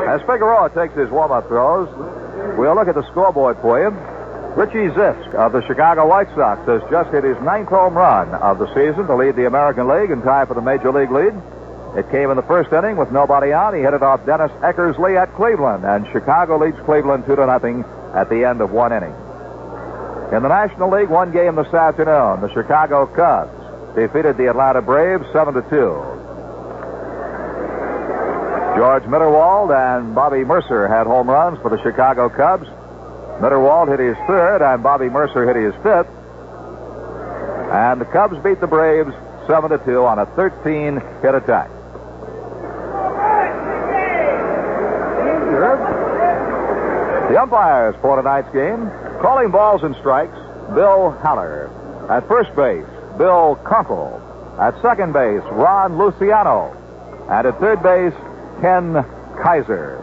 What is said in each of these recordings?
As Figueroa takes his warm-up throws, we'll look at the scoreboard for you. Richie Zisk of the Chicago White Sox has just hit his 9th home run of the season to lead the American League and tie for the Major League lead. It came in the first inning with nobody out. He hit it off Dennis Eckersley at Cleveland, and Chicago leads Cleveland 2-0 at the end of one inning. In the National League, one game this afternoon, the Chicago Cubs defeated the Atlanta Braves 7-2. George Mitterwald and Bobby Mercer had home runs for the Chicago Cubs. Mitterwald hit his 3rd, and Bobby Mercer hit his 5th. And the Cubs beat the Braves 7-2 on a 13-hit attack. The umpires for tonight's game, calling balls and strikes, Bill Haller. At first base, Bill Conkle. At second base, Ron Luciano. And at third base, Ken Kaiser.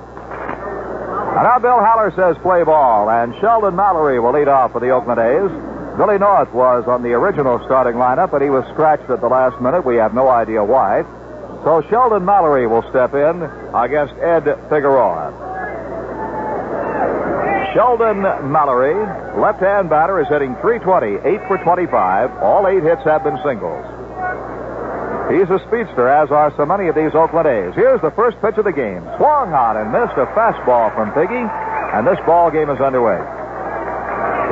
And now Bill Haller says play ball, and Sheldon Mallory will lead off for the Oakland A's. Billy North was on the original starting lineup, but he was scratched at the last minute. We have no idea why. So Sheldon Mallory will step in against Ed Figueroa. Sheldon Mallory, left-hand batter, is hitting .320, 8 for 25. All 8 hits have been singles. He's a speedster, as are so many of these Oakland A's. Here's the first pitch of the game. Swung on and missed a fastball from Piggy, and this ball game is underway.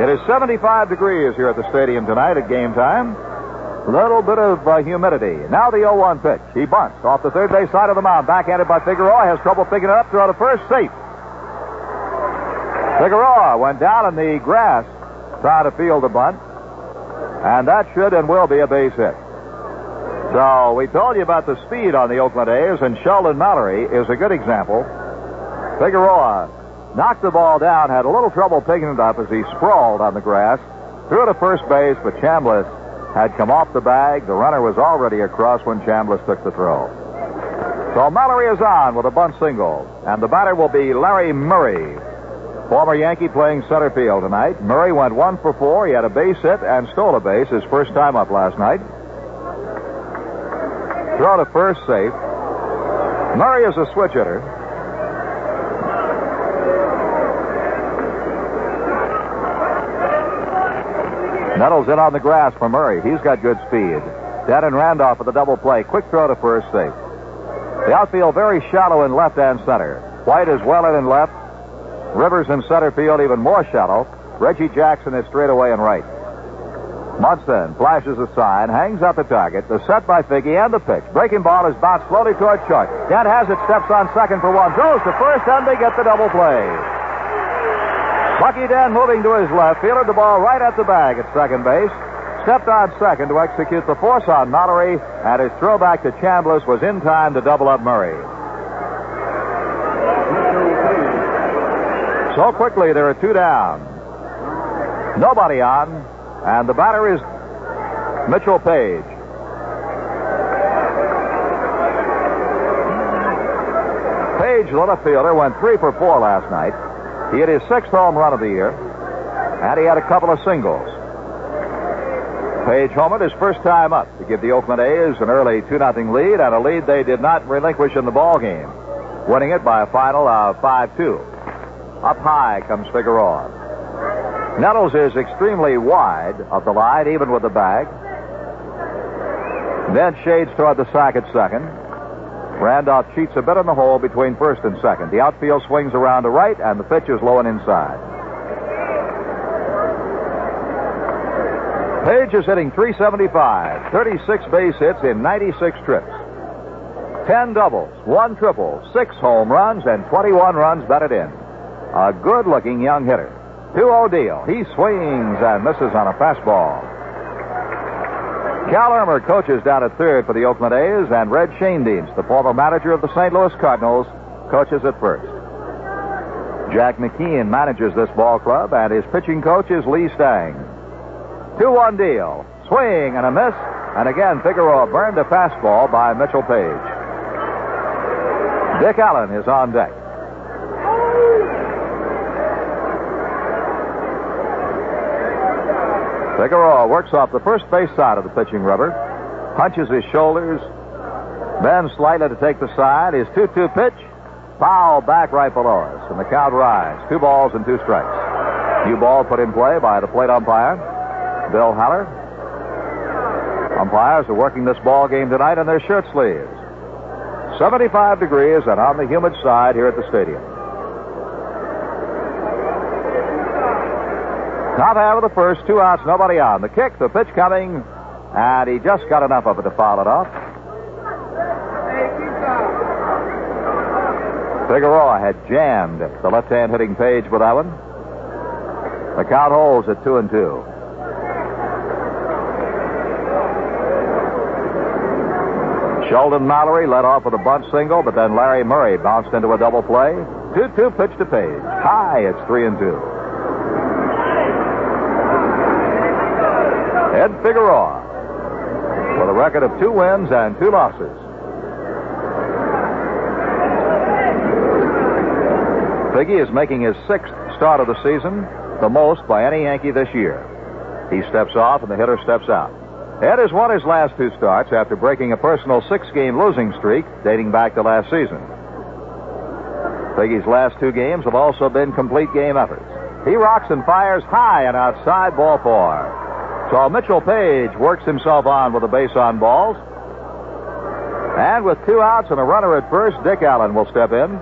It is 75 degrees here at the stadium tonight at game time. A little bit of humidity. Now the 0-1 pitch. He bunts off the third base side of the mound. Backhanded by Figueroa. Has trouble picking it up. Throw to first. Safe. Figueroa went down in the grass trying to field the bunt. And that should and will be a base hit. So we told you about the speed on the Oakland A's, and Sheldon Mallory is a good example. Figueroa knocked the ball down, had a little trouble picking it up as he sprawled on the grass. Threw to first base, but Chambliss had come off the bag. The runner was already across when Chambliss took the throw. So Mallory is on with a bunt single, and the batter will be Larry Murray, former Yankee playing center field tonight. Murray went 1 for 4. He had a base hit and stole a base his first time up last night. Throw to first, safe. Murray is a switch hitter. Nettles in on the grass for Murray. He's got good speed. Dent and Randolph with the double play. Quick throw to first, safe. The outfield very shallow in left and center. White is well in left. Rivers in center field even more shallow. Reggie Jackson is straight away and right. Munson flashes a sign, hangs out the target. The set by Figgy and the pitch. Breaking ball is bounced slowly toward short. Dent has it, steps on second for one. Throws to first, and they get the double play. Bucky Dent moving to his left, fielded the ball right at the bag at second base. Stepped on second to execute the force on Mallory, and his throwback to Chambliss was in time to double up Murray. So quickly, there are 2 down. Nobody on. And the batter is Mitchell Page. Page, the left fielder, went 3 for 4 last night. He hit his 6th home run of the year, and he had a couple of singles. Page homered his first time up to give the Oakland A's an early 2-0 lead, and a lead they did not relinquish in the ball game, winning it by a final of 5-2. Up high comes Figueroa. Nettles is extremely wide of the line, even with the bag. Then shades toward the sack at second. Randolph cheats a bit in the hole between first and second. The outfield swings around to right, and the pitch is low and inside. Page is hitting .375, 36 base hits in 96 trips. 10 doubles, 1 triple, 6 home runs, and 21 runs batted in. A good-looking young hitter. 2-0 deal. He swings and misses on a fastball. Cal Irmer coaches down at third for the Oakland A's, and Red Schoendienst, the former manager of the St. Louis Cardinals, coaches at first. Jack McKeon manages this ball club, and his pitching coach is Lee Stang. 2-1 deal. Swing and a miss, and again Figueroa burned a fastball by Mitchell Page. Dick Allen is on deck. Figueroa works off the first base side of the pitching rubber, punches his shoulders, bends slightly to take the side. His 2-2 pitch Foul back right below us, and the count rides. 2 balls and 2 strikes. New ball put in play by the plate umpire, Bill Haller. Umpires are working this ball game tonight in their shirt sleeves. 75 degrees and on the humid side here at the stadium. Top half of the first, 2 outs, nobody on. The kick, the pitch coming, and he just got enough of it to foul it off. Figueroa had jammed the left-hand hitting Page with that one. The count holds at 2-2. Sheldon Mallory led off with a bunt single, but then Larry Murray bounced into a double play. 2-2 pitch to Page. High, it's 3-2. Ed Figueroa with a record of 2 wins and 2 losses. Figgy is making his 6th start of the season, the most by any Yankee this year. He steps off and the hitter steps out. Ed has won his last 2 starts after breaking a personal 6-game losing streak dating back to last season. Figgy's last 2 games have also been complete game efforts. He rocks and fires high and outside, ball 4. So Mitchell Page works himself on with a base on balls. And with 2 outs and a runner at first, Dick Allen will step in.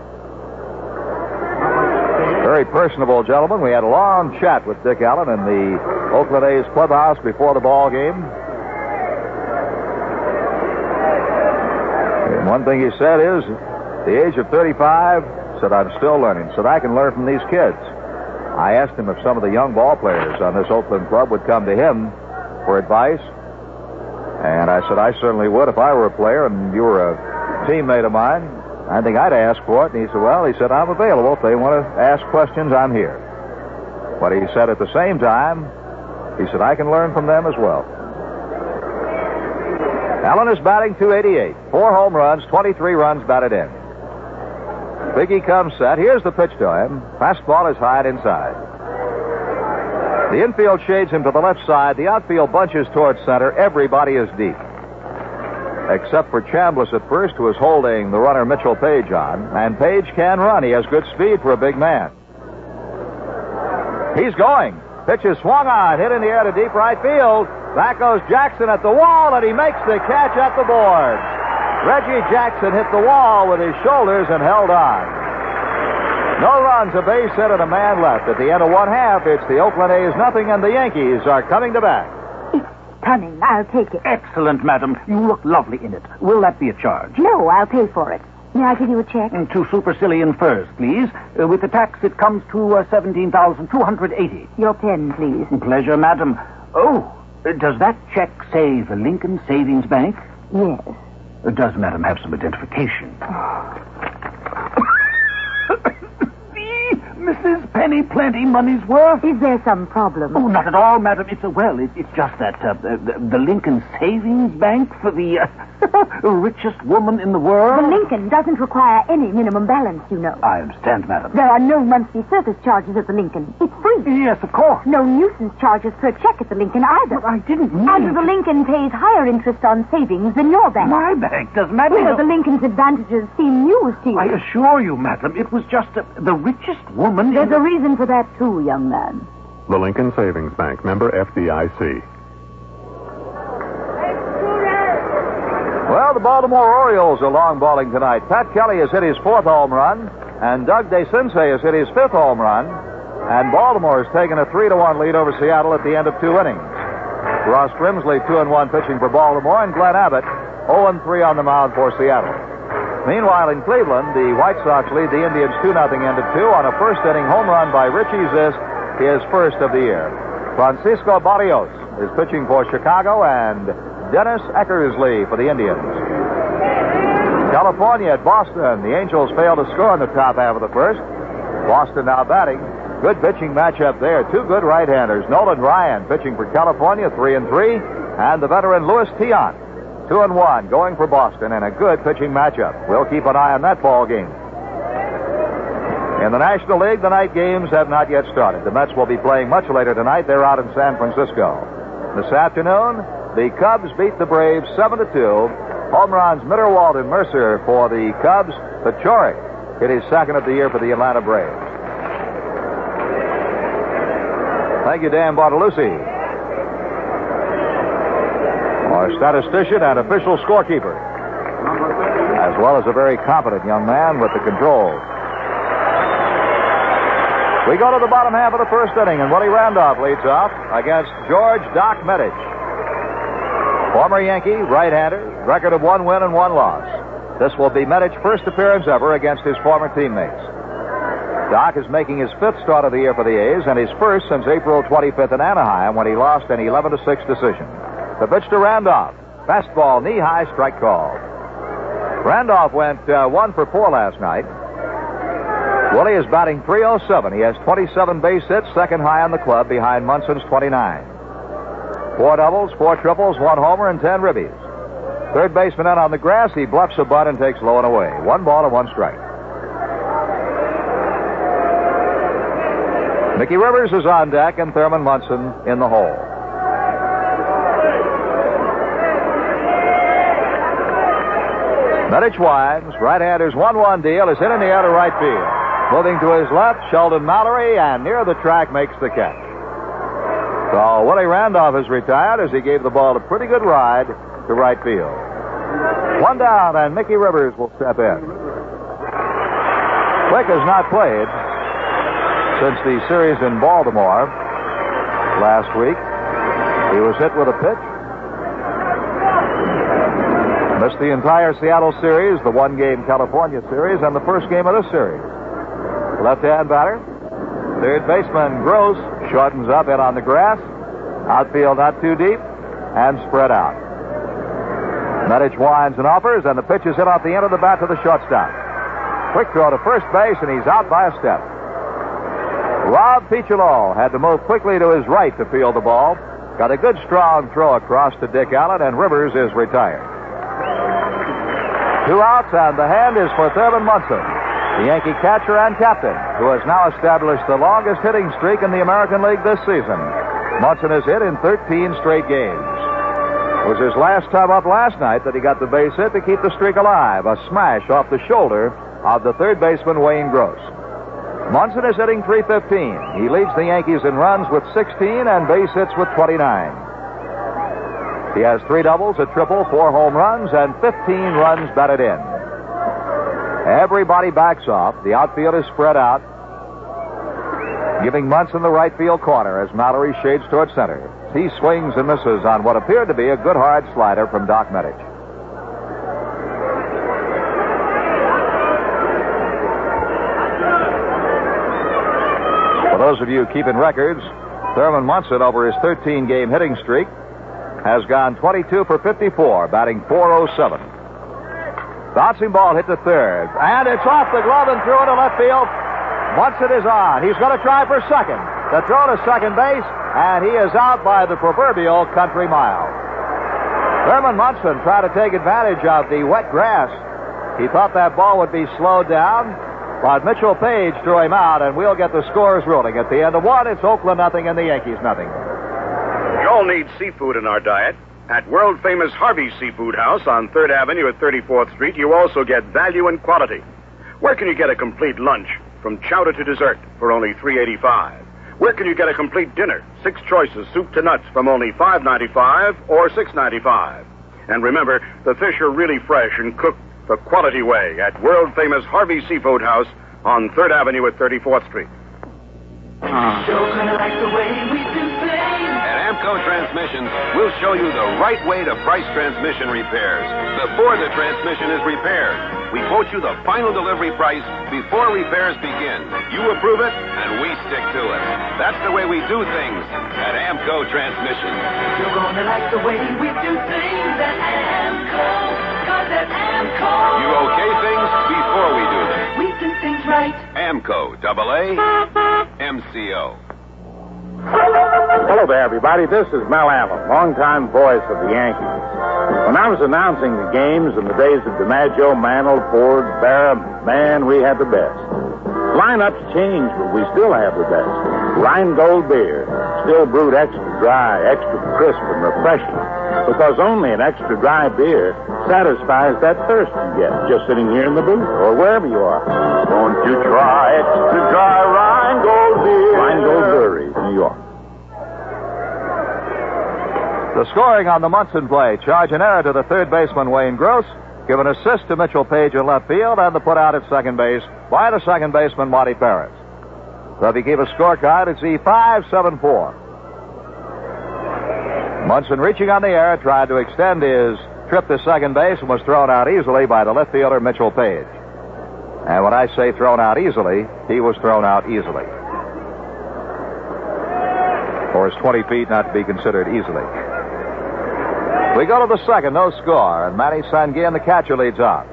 Very personable gentleman. We had a long chat with Dick Allen in the Oakland A's clubhouse before the ball game. And one thing he said is, at the age of 35, said, I'm still learning, said, I can learn from these kids. I asked him if some of the young ball players on this Oakland club would come to him for advice. And I said, I certainly would if I were a player and you were a teammate of mine. I think I'd ask for it. And he said, well, he said, I'm available. If they want to ask questions, I'm here. But he said at the same time, he said, I can learn from them as well. Allen is batting .288. 4 home runs, 23 runs batted in. Biggie comes set. Here's the pitch to him. Fastball is high and inside. The infield shades him to the left side. The outfield bunches towards center. Everybody is deep, except for Chambliss at first, who is holding the runner Mitchell Page on. And Page can run. He has good speed for a big man. He's going. Pitch is swung on, hit in the air to deep right field. Back goes Jackson at the wall, and he makes the catch at the boards. Reggie Jackson hit the wall with his shoulders and held on. No runs, a base hit, and a man left. At the end of 1/2, it's the Oakland A's nothing, and the Yankees are coming to bat. Cunning, I'll take it. Excellent, madam. You look lovely in it. Will that be a charge? No, I'll pay for it. May I give you a check? 2 supercilium furs, please. With the tax, it comes to $17,280. Your pen, please. Pleasure, madam. Oh, does that check say the Lincoln Savings Bank? Yes. Does madam have some identification? Mrs. Penny Plenty, money's worth. Is there some problem? Oh, not at all, madam. It's just that the Lincoln Savings Bank for the richest woman in the world. The Lincoln doesn't require any minimum balance, you know. I understand, madam. There are no monthly service charges at the Lincoln. It's free. Yes, of course. No nuisance charges per check at the Lincoln either. But I didn't mean... And the Lincoln pays higher interest on savings than your bank. My bank? Does madam... Well, the Lincoln's advantages seem news to you. I assure you, madam, it was just the richest woman... There's a reason for that, too, young man. The Lincoln Savings Bank, member FDIC. Well, the Baltimore Orioles are long balling tonight. Pat Kelly has hit his 4th home run, and Doug DeCinces has hit his 5th home run, and Baltimore has taken a 3-1 lead over Seattle at the end of 2 innings. Ross Grimsley 2-1 pitching for Baltimore, and Glenn Abbott 0-3 on the mound for Seattle. Meanwhile, in Cleveland, the White Sox lead the Indians 2-0 into 2 on a first-inning home run by Richie Zisk, his first of the year. Francisco Barrios is pitching for Chicago, and Dennis Eckersley for the Indians. California at Boston. The Angels failed to score in the top half of the first. Boston now batting. Good pitching matchup there. 2 good right-handers. Nolan Ryan pitching for California, 3-3, and the veteran Luis Tiant, 2-1, going for Boston, and a good pitching matchup. We'll keep an eye on that ball game. In the National League, the night games have not yet started. The Mets will be playing much later tonight. They're out in San Francisco. This afternoon, the Cubs beat the Braves 7-2. Home runs, Mitterwald and Mercer for the Cubs. Pachorik hit his second of the year for the Atlanta Braves. Thank you, Dan Bartolucci, our statistician and official scorekeeper, as well as a very competent young man with the controls. We go to the bottom half of the first inning, and Willie Randolph leads off against George Doc Medich. Former Yankee, right-hander, record of 1 win and 1 loss. This will be Medich's first appearance ever against his former teammates. Doc is making his 5th start of the year for the A's and his first since April 25th in Anaheim when he lost an 11-6 decision. The pitch to Randolph. Fastball, knee-high, strike call. Randolph went 1 for 4 last night. Willie is batting .307. He has 27 base hits, second high on the club behind Munson's 29. 4 doubles, 4 triples, 1 homer, and 10 ribbies. Third baseman out on the grass. He bluffs a bunt and takes low and away. 1 ball and 1 strike. Mickey Rivers is on deck and Thurman Munson in the hole. Medich winds. Right-hander's 1-1 deal is hit in the air to right field. Moving to his left, Sheldon Mallory, and near the track makes the catch. So Willie Randolph is retired as he gave the ball a pretty good ride to right field. 1 down, and Mickey Rivers will step in. Quick has not played since the series in Baltimore last week. He was hit with a pitch. Missed the entire Seattle series, the 1-game California series, and the first game of this series. Left-hand batter. Third baseman Gross shortens up in on the grass. Outfield not too deep and spread out. Medich winds and offers, and the pitch is hit off the end of the bat to the shortstop. Quick throw to first base, and he's out by a step. Rob Picciolo had to move quickly to his right to field the ball. Got a good strong throw across to Dick Allen, and Rivers is retired. 2 outs, and the hand is for Thurman Munson, the Yankee catcher and captain, who has now established the longest hitting streak in the American League this season. Munson has hit in 13 straight games. It was his last time up last night that he got the base hit to keep the streak alive, a smash off the shoulder of the third baseman Wayne Gross. Munson is hitting .315. He leads the Yankees in runs with 16 and base hits with 29. He has 3 doubles, a triple, 4 home runs, and 15 runs batted in. Everybody backs off. The outfield is spread out, giving Munson the right field corner as Mallory shades toward center. He swings and misses on what appeared to be a good hard slider from Doc Medich. For those of you keeping records, Thurman Munson, over his 13-game hitting streak, has gone 22 for 54, batting .407. Bouncing ball hit to third, and it's off the glove and through into left field. Munson is on. He's going to try for second. The throw to second base, and he is out by the proverbial country mile. Thurman Munson tried to take advantage of the wet grass. He thought that ball would be slowed down, but Mitchell Page threw him out, and we'll get the scores ruling. At the end of 1, it's Oakland nothing and the Yankees nothing. We all need seafood in our diet. At world-famous Harvey's Seafood House on 3rd Avenue at 34th Street, you also get value and quality. Where can you get a complete lunch, from chowder to dessert, for only $3.85? Where can you get a complete dinner, 6 choices, soup to nuts, from only $5.95 or $6.95? And remember, the fish are really fresh and cooked the quality way at world-famous Harvey's Seafood House on 3rd Avenue at 34th Street. Sure gonna like the way we do things. At Amco Transmissions, we'll show you the right way to price transmission repairs before the transmission is repaired. We quote you the final delivery price before repairs begin. You approve it, and we stick to it. That's the way we do things at Amco Transmissions. You're gonna like the way we do things at Amco. 'Cause at Amco, You okay things before we do them. we do things right. Amco, AA, MCO. Hello there, everybody. This is Mel Allen, longtime voice of the Yankees. When I was announcing the games in the days of DiMaggio, Mantle, Ford, Barra, man, we had the best. Lineups change, but we still have the best. Rheingold beer, still brewed extra dry, extra crisp and refreshing. Because only an extra dry beer satisfies that thirst you get just sitting here in the booth or wherever you are. Won't you try extra dry Rheingold beer? Rheingold Brewery, New York. The scoring on the Munson play. Charge an error to the third baseman, Wayne Gross. Give an assist to Mitchell Page in left field, and the put out at second base by the second baseman, Marty Perez. So if you keep a scorecard, it's E5-7-4. Munson, reaching on the air, tried to extend his trip to second base and was thrown out easily by the left fielder, Mitchell Page. And when I say thrown out easily, he was thrown out easily. For his 20 feet not to be considered easily. We go to the second, no score, and Manny Sanguillen, the catcher, leads off.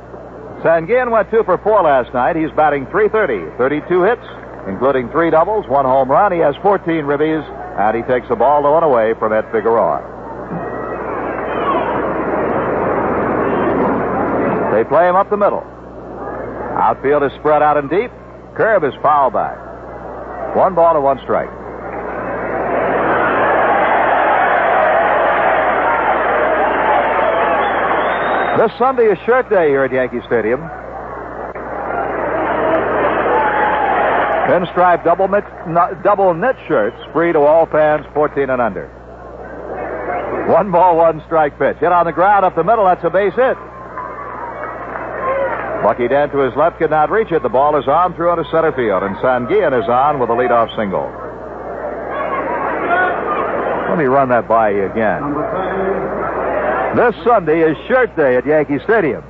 Sanguillen went 2 for 4 last night. He's batting .330, 32 hits, including 3 doubles, 1 home run. He has 14 ribbies, and he takes the ball to 1 away from Ed Figueroa. They play him up the middle. Outfield is spread out and deep. Curve is foul back. 1 ball to 1 strike. This Sunday is shirt day here at Yankee Stadium. Pinstripe double knit shirts free to all fans 14 and under. 1 ball, 1 strike pitch. Hit on the ground up the middle. That's a base hit. Bucky Dent to his left could not reach it. The ball is on through into center field, and Sanguillen is on with a leadoff single. Let me run that by you again. This Sunday is shirt day at Yankee Stadium.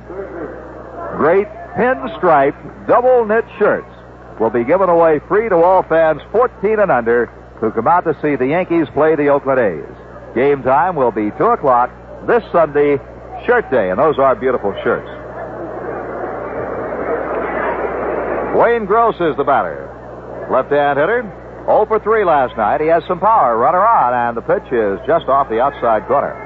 Great pinstripe double knit shirts will be given away free to all fans 14 and under who come out to see the Yankees play the Oakland A's. Game time will be 2 o'clock this Sunday, shirt day, and those are beautiful shirts. Wayne Gross is the batter. Left-hand hitter, 0 for 3 last night. He has some power, runner on, and the pitch is just off the outside corner.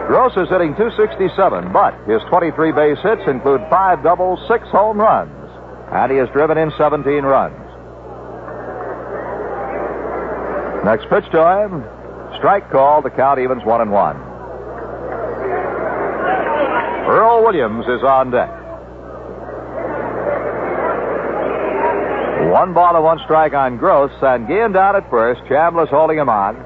Gross is hitting .267, but his 23 base hits include 5 doubles, 6 home runs, and he has driven in 17 runs. Next pitch to him, strike call. The count evens 1-1. Earl Williams is on deck. 1 ball to 1 strike on Gross. Sanguillen down at first. Chambliss holding him on.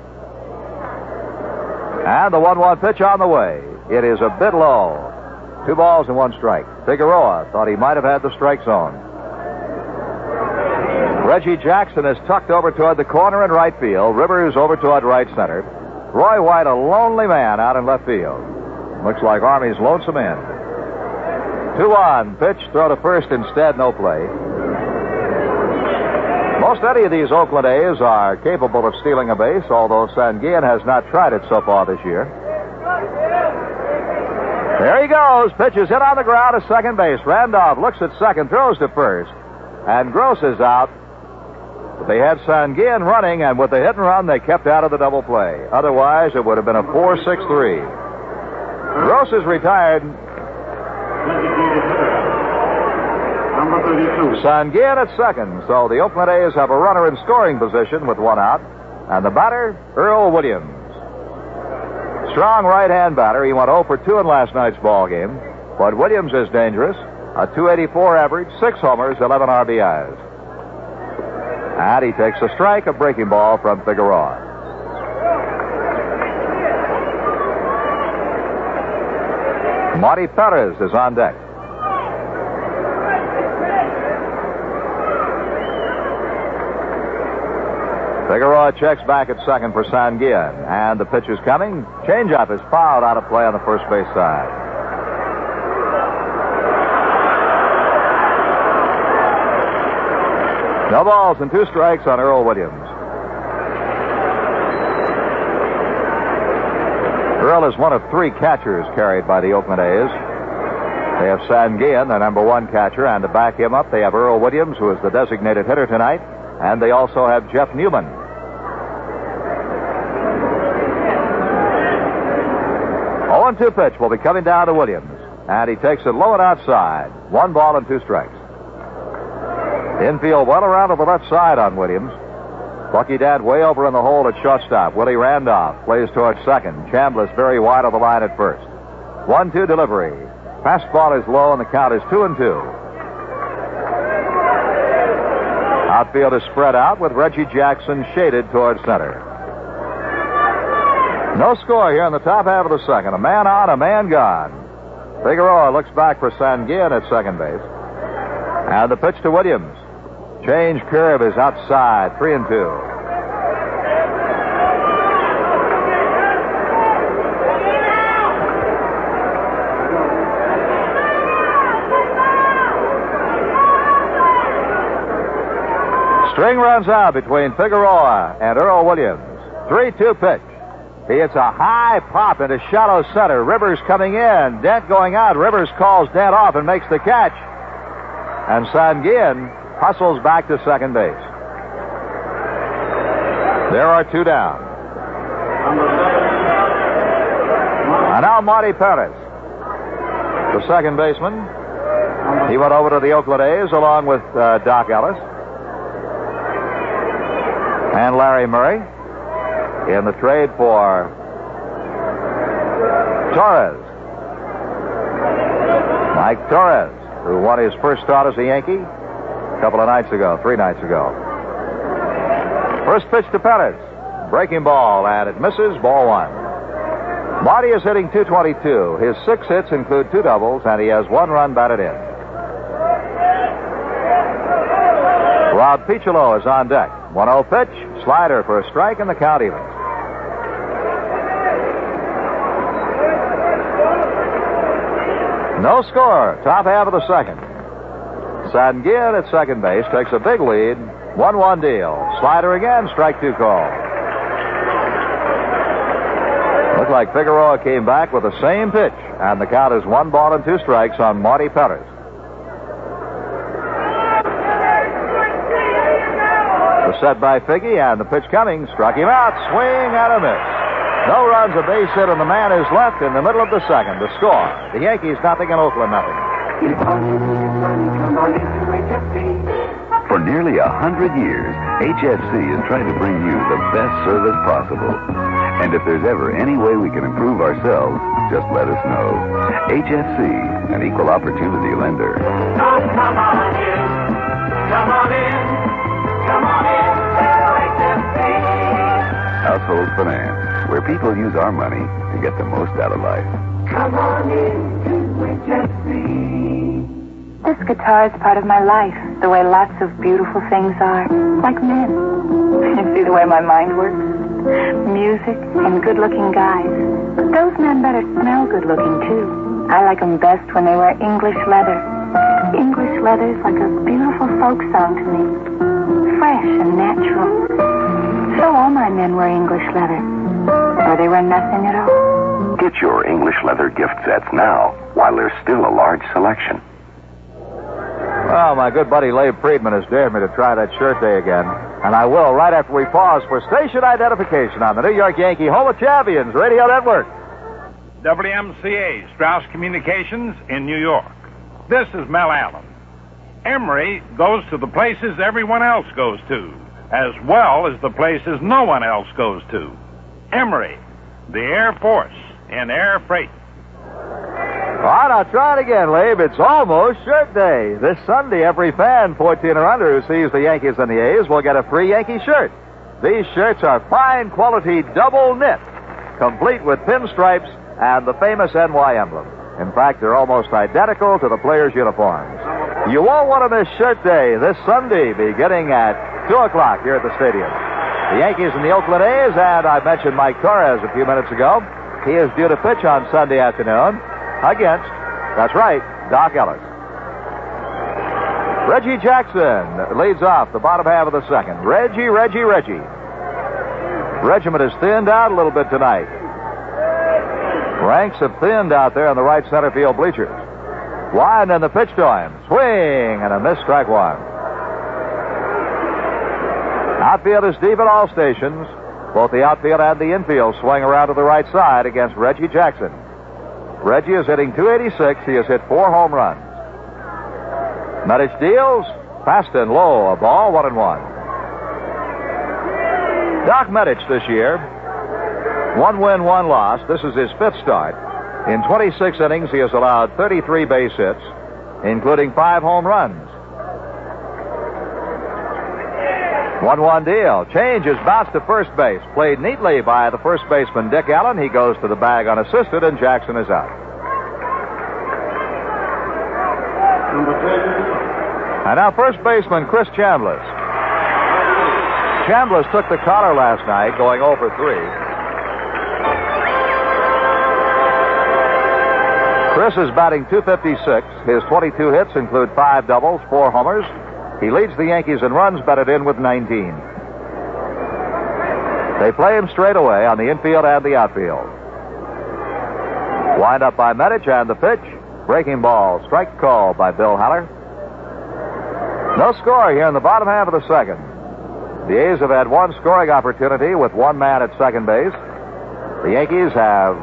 And the 1-1 pitch on the way. It is a bit low. 2 balls and 1 strike. Figueroa thought he might have had the strike zone. Reggie Jackson is tucked over toward the corner in right field. Rivers over toward right center. Roy White, a lonely man out in left field. Looks like Army's lonesome in. 2-1 pitch, throw to first instead, no play. Most any of these Oakland A's are capable of stealing a base, although Sanguillen has not tried it so far this year. There he goes. Pitch is hit on the ground to second base. Randolph looks at second, throws to first, and Gross is out. But they had Sanguillen running, and with the hit and run, they kept out of the double play. Otherwise, it would have been a 4-6-3. Gross is retired. Number 32. Sanguillen at second, so the Oakland A's have a runner in scoring position with 1 out. And the batter, Earl Williams. Strong right-hand batter. He went 0 for 2 in last night's ball game. But Williams is dangerous. A .284 average, 6 homers, 11 RBIs. And he takes a strike, a breaking ball from Figueroa. Marty Perez is on deck. Figueroa checks back at second for Sanguillen, and the pitch is coming. Changeup is fouled out of play on the first base side. No balls and 2 strikes on Earl Williams. Earl is one of 3 catchers carried by the Oakland A's. They have Sanguillen, the number 1 catcher, and to back him up, they have Earl Williams, who is the designated hitter tonight. And they also have Jeff Newman. 0-2 pitch will be coming down to Williams. And he takes it low and outside. 1 ball and 2 strikes. Infield well around to the left side on Williams. Bucky Dent way over in the hole at shortstop. Willie Randolph plays towards second. Chambliss very wide of the line at first. 1-2 delivery. Fastball is low and the count is 2-2. Outfield is spread out with Reggie Jackson shaded towards center. No score here in the top half of the second. A man on, a man gone. Figueroa looks back for Sanguillen at second base. And the pitch to Williams. Change curve is outside, 3-2. String runs out between Figueroa and Earl Williams. 3-2 pitch. He hits a high pop into shallow center. Rivers coming in. Dent going out. Rivers calls Dent off and makes the catch. And Sanguillen hustles back to second base. There are two down. And now Marty Perez, the second baseman. He went over to the Oakland A's along with Doc Ellis and Larry Murray in the trade for Torres. Mike Torres, who won his first start as a Yankee a couple of nights ago, 3 nights ago. First pitch to Perez. Breaking ball, and it misses. Ball 1. Marty is hitting .222. His 6 hits include 2 doubles, and he has 1 run batted in. Rob Picciolo is on deck. 1-0 pitch. Slider for a strike, and the count evens. No score. Top half of the second. Sanguillen at second base takes a big lead. 1-1 deal. Slider again. Strike 2 call. Looked like Figueroa came back with the same pitch, and the count is 1 ball and 2 strikes on Marty Perez. The set by Figgy, and the pitch coming. Struck him out. Swing and a miss. No runs, a base hit, and the man is left in the middle of the second. The score: the Yankees nothing and Oakland nothing. For nearly 100 years, HFC is trying to bring you the best service possible. And if there's ever any way we can improve ourselves, just let us know. HFC, an equal opportunity lender. Come on in. Come on in. Come on in. HFC. Household Finance, where people use our money to get the most out of life. Come on in to HFC. This guitar is part of my life, the way lots of beautiful things are, like men. You see the way my mind works? Music and good-looking guys. But those men better smell good-looking, too. I like them best when they wear English leather. English leather is like a beautiful folk song to me. Fresh and natural. So all my men wear English leather. Or they wear nothing at all. Get your English leather gift sets now, while there's still a large selection. Well, my good buddy Labe Friedman has dared me to try that shirt day again. And I will right after we pause for station identification on the New York Yankee Home of Champions Radio Network. WMCA, Strauss Communications in New York. This is Mel Allen. Emory goes to the places everyone else goes to, as well as the places no one else goes to. Emory, the Air Force in air freight. All right, I'll try it again, Labe. It's almost shirt day. This Sunday, every fan 14 or under who sees the Yankees and the A's will get a free Yankee shirt. These shirts are fine quality double knit, complete with pinstripes and the famous NY emblem. In fact, they're almost identical to the players' uniforms. You won't want to miss shirt day this Sunday, beginning at 2 o'clock here at the stadium. The Yankees and the Oakland A's, and I mentioned Mike Torres a few minutes ago. He is due to pitch on Sunday afternoon against, that's right, Doc Ellis. Reggie Jackson leads off the bottom half of the second. Reggie. Regiment is thinned out a little bit tonight. Ranks have thinned out there on the right center field bleachers. Wide, and the pitch to him. Swing and a miss, strike 1. Outfield is deep at all stations. Both the outfield and the infield swing around to the right side against Reggie Jackson. Reggie is hitting .286. He has hit 4 home runs. Medich deals, Fast and low, a ball, 1-1. Doc Medich this year, 1 win, 1 loss. This is his 5th start. In 26 innings, he has allowed 33 base hits, including 5 home runs. 1-1 deal. Change is bounced to first base. Played neatly by the first baseman, Dick Allen. He goes to the bag unassisted, and Jackson is out. And now first baseman, Chris Chambliss. Chambliss took the collar last night, going 0 for 3. Chris is batting .256. His 22 hits include 5 doubles, 4 homers. He leads the Yankees in runs batted in with 19. They play him straight away on the infield and the outfield. Wind up by Medich, and the pitch. Breaking ball. Strike call by Bill Haller. No score here in the bottom half of the second. The A's have had 1 scoring opportunity with 1 man at second base. The Yankees have...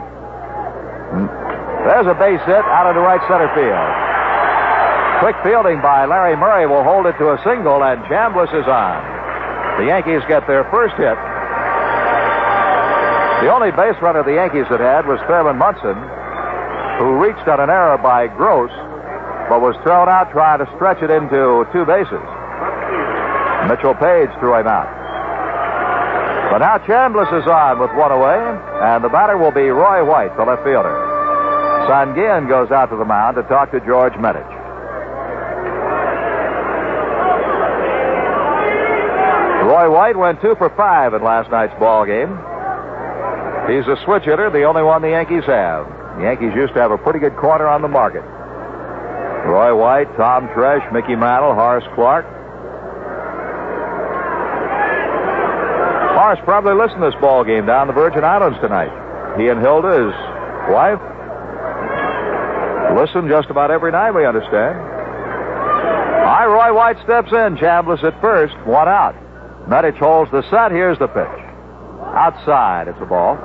There's a base hit out into right center field. Quick fielding by Larry Murray will hold it to a single, and Chambliss is on. The Yankees get their first hit. The only base runner the Yankees had was Thurman Munson, who reached on an error by Gross, but was thrown out trying to stretch it into 2 bases. Mitchell Page threw him out. But now Chambliss is on with 1 away, and the batter will be Roy White, the left fielder. Sanguillen goes out to the mound to talk to George Medich. Roy White went 2 for 5 in last night's ball game. He's a switch hitter, the only one the Yankees have. The Yankees used to have a pretty good corner on the market. Roy White, Tom Tresh, Mickey Mantle, Horace Clark. Horace probably listened to this ball game down the Virgin Islands tonight. He and Hilda, his wife, listen just about every night, we understand. All right, Roy White steps in. Chambliss at first, 1 out. Medich holds the set. Here's the pitch. Outside, it's a ball.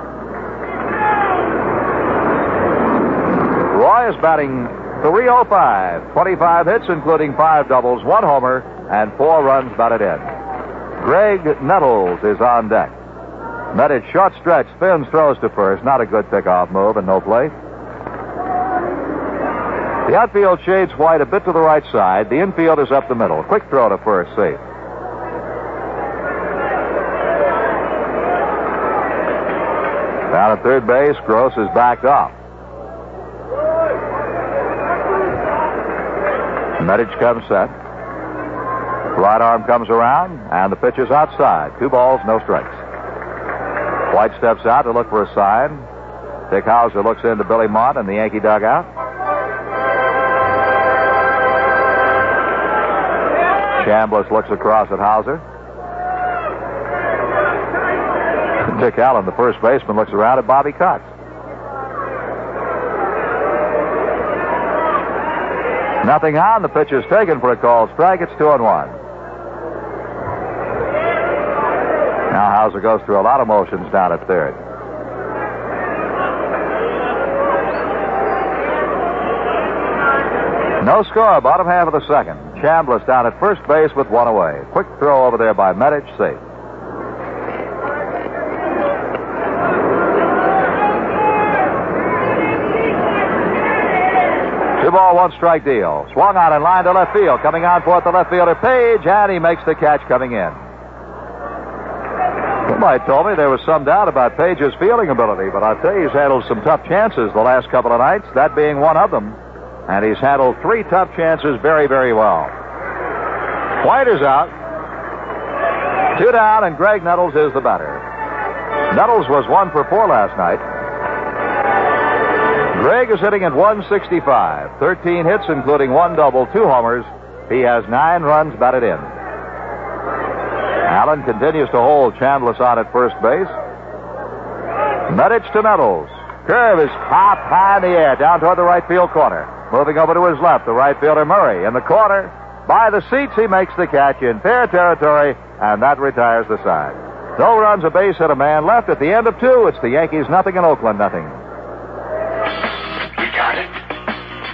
Roy is batting .305. 25 hits, including 5 doubles, 1 homer, and 4 runs batted in. Graig Nettles is on deck. Medich short stretch, spins, throws to first. Not a good pickoff move, and no play. The outfield shades White a bit to the right side. The infield is up the middle. Quick throw to first, safe. Down at third base, Gross is backed off. Medich comes set. Right arm comes around, and the pitch is outside. 2 balls, no strikes. White steps out to look for a sign. Dick Hauser looks into Billy Mott in the Yankee dugout. Chambliss looks across at Hauser. Dick Allen, the first baseman, looks around at Bobby Cox. Nothing on. The pitch is taken for a called strike. It's 2-1. Now Hauser goes through a lot of motions down at third. No score, bottom half of the second. Chambliss down at first base with 1 away. Quick throw over there by Medich, safe. Two ball, 1 strike deal. Swung out in line to left field. Coming on for it, the left fielder, Page, and he makes the catch coming in. Somebody told me there was some doubt about Page's fielding ability, but I'll tell you, he's handled some tough chances the last couple of nights, that being one of them. And he's handled 3 tough chances very, very well. White is out. 2 down, and Graig Nettles is the batter. Nettles was 1 for 4 last night. Graig is hitting at .165. 13 hits, including 1 double, 2 homers. He has 9 runs batted in. Allen continues to hold Chambliss on at first base. Medich to Nettles. Curve is popped high in the air, down toward the right field corner. Moving over to his left, the right fielder Murray. In the corner, by the seats, he makes the catch in fair territory, and that retires the side. No runs, a base hit, a man left. At the end of 2, it's the Yankees nothing and Oakland nothing. We got it.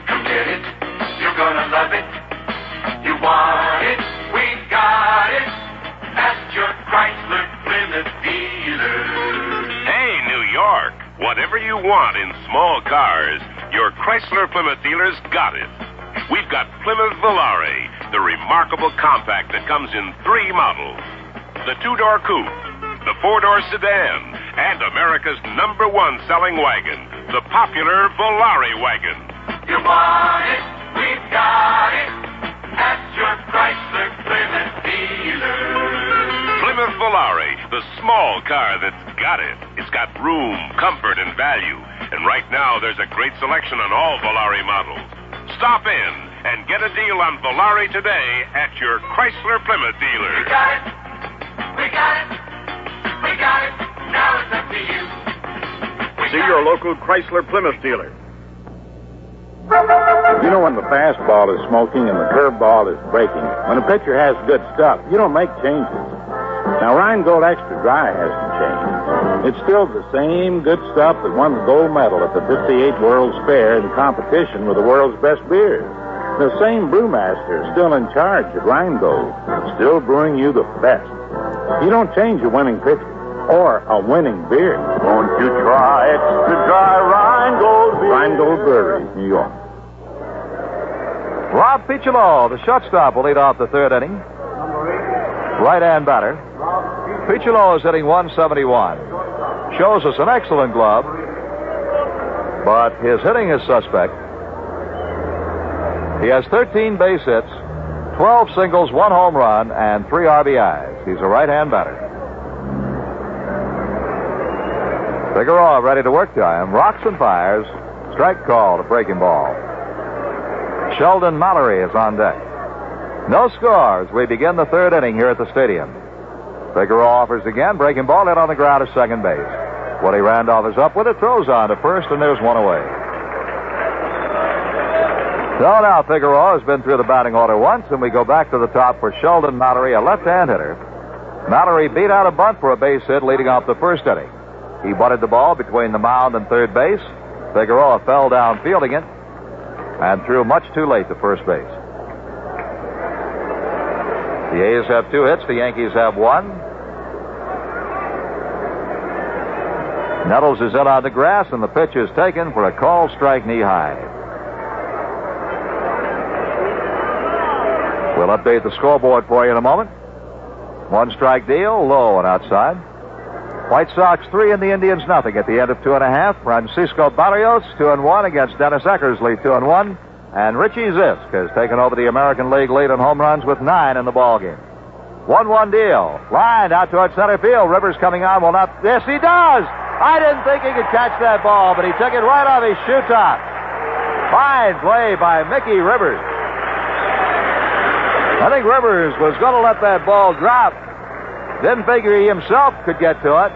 Come get it. You're gonna love it. You want it. want in small cars, your Chrysler Plymouth dealers got it. We've got Plymouth Volare, the remarkable compact that comes in 3 models. The 2-door coupe, the 4-door sedan, and America's #1 selling wagon, the popular Volare wagon. You want it, we've got it, at your Chrysler Plymouth dealer. Plymouth Volare, the small car that's got it. It's got room, comfort, and value. And right now, there's a great selection on all Volare models. Stop in and get a deal on Volare today at your Chrysler Plymouth dealer. We got it, we got it, we got it. Now it's up to you. See your local Chrysler Plymouth dealer. You know when the fastball is smoking and the curveball is breaking, when a pitcher has good stuff, you don't make changes. Now, Rheingold Extra Dry hasn't changed. It's still the same good stuff that won the gold medal at the 58 World's Fair in competition with the world's best beers. The same brewmaster is still in charge at Rheingold, still brewing you the best. You don't change a winning pitcher or a winning beer. Won't you try Extra Dry Rheingold beer? Rheingold Brewery, New York. Rob Picciolo, the shortstop, will lead off the 3rd inning. Right-hand batter. Picciolo is hitting 171. Shows us an excellent glove, but his hitting is suspect. He has 13 base hits, 12 singles, 1 home run, and 3 RBIs. He's a right-hand batter. Figueroa ready to work time. Rocks and fires. Strike call to breaking ball. Sheldon Mallory is on deck. No score as we begin the 3rd inning here at the stadium. Figueroa offers again. Breaking ball hit on the ground to second base. Willie Randolph is up with it. Throws on to first, and there's 1 away. So now Figueroa has been through the batting order once, and we go back to the top for Sheldon Mallory, a left-hand hitter. Mallory beat out a bunt for a base hit leading off the 1st inning. He butted the ball between the mound and third base. Figueroa fell down fielding it and threw much too late to first base. The A's have 2 hits. The Yankees have 1. Nettles is in on the grass, and the pitch is taken for a called strike knee high. We'll update the scoreboard for you in a moment. 1 strike deal, low and outside. White Sox 3 and the Indians nothing at the end of 2.5. Francisco Barrios 2-1 against Dennis Eckersley 2-1. And Richie Zisk has taken over the American League lead in home runs with 9 in the ballgame. 1-1 deal. Lined out towards center field. Rivers coming on. Will not. Yes, he does. I didn't think he could catch that ball, but he took it right off his shoe top. Fine play by Mickey Rivers. I think Rivers was going to let that ball drop. Didn't figure he himself could get to it.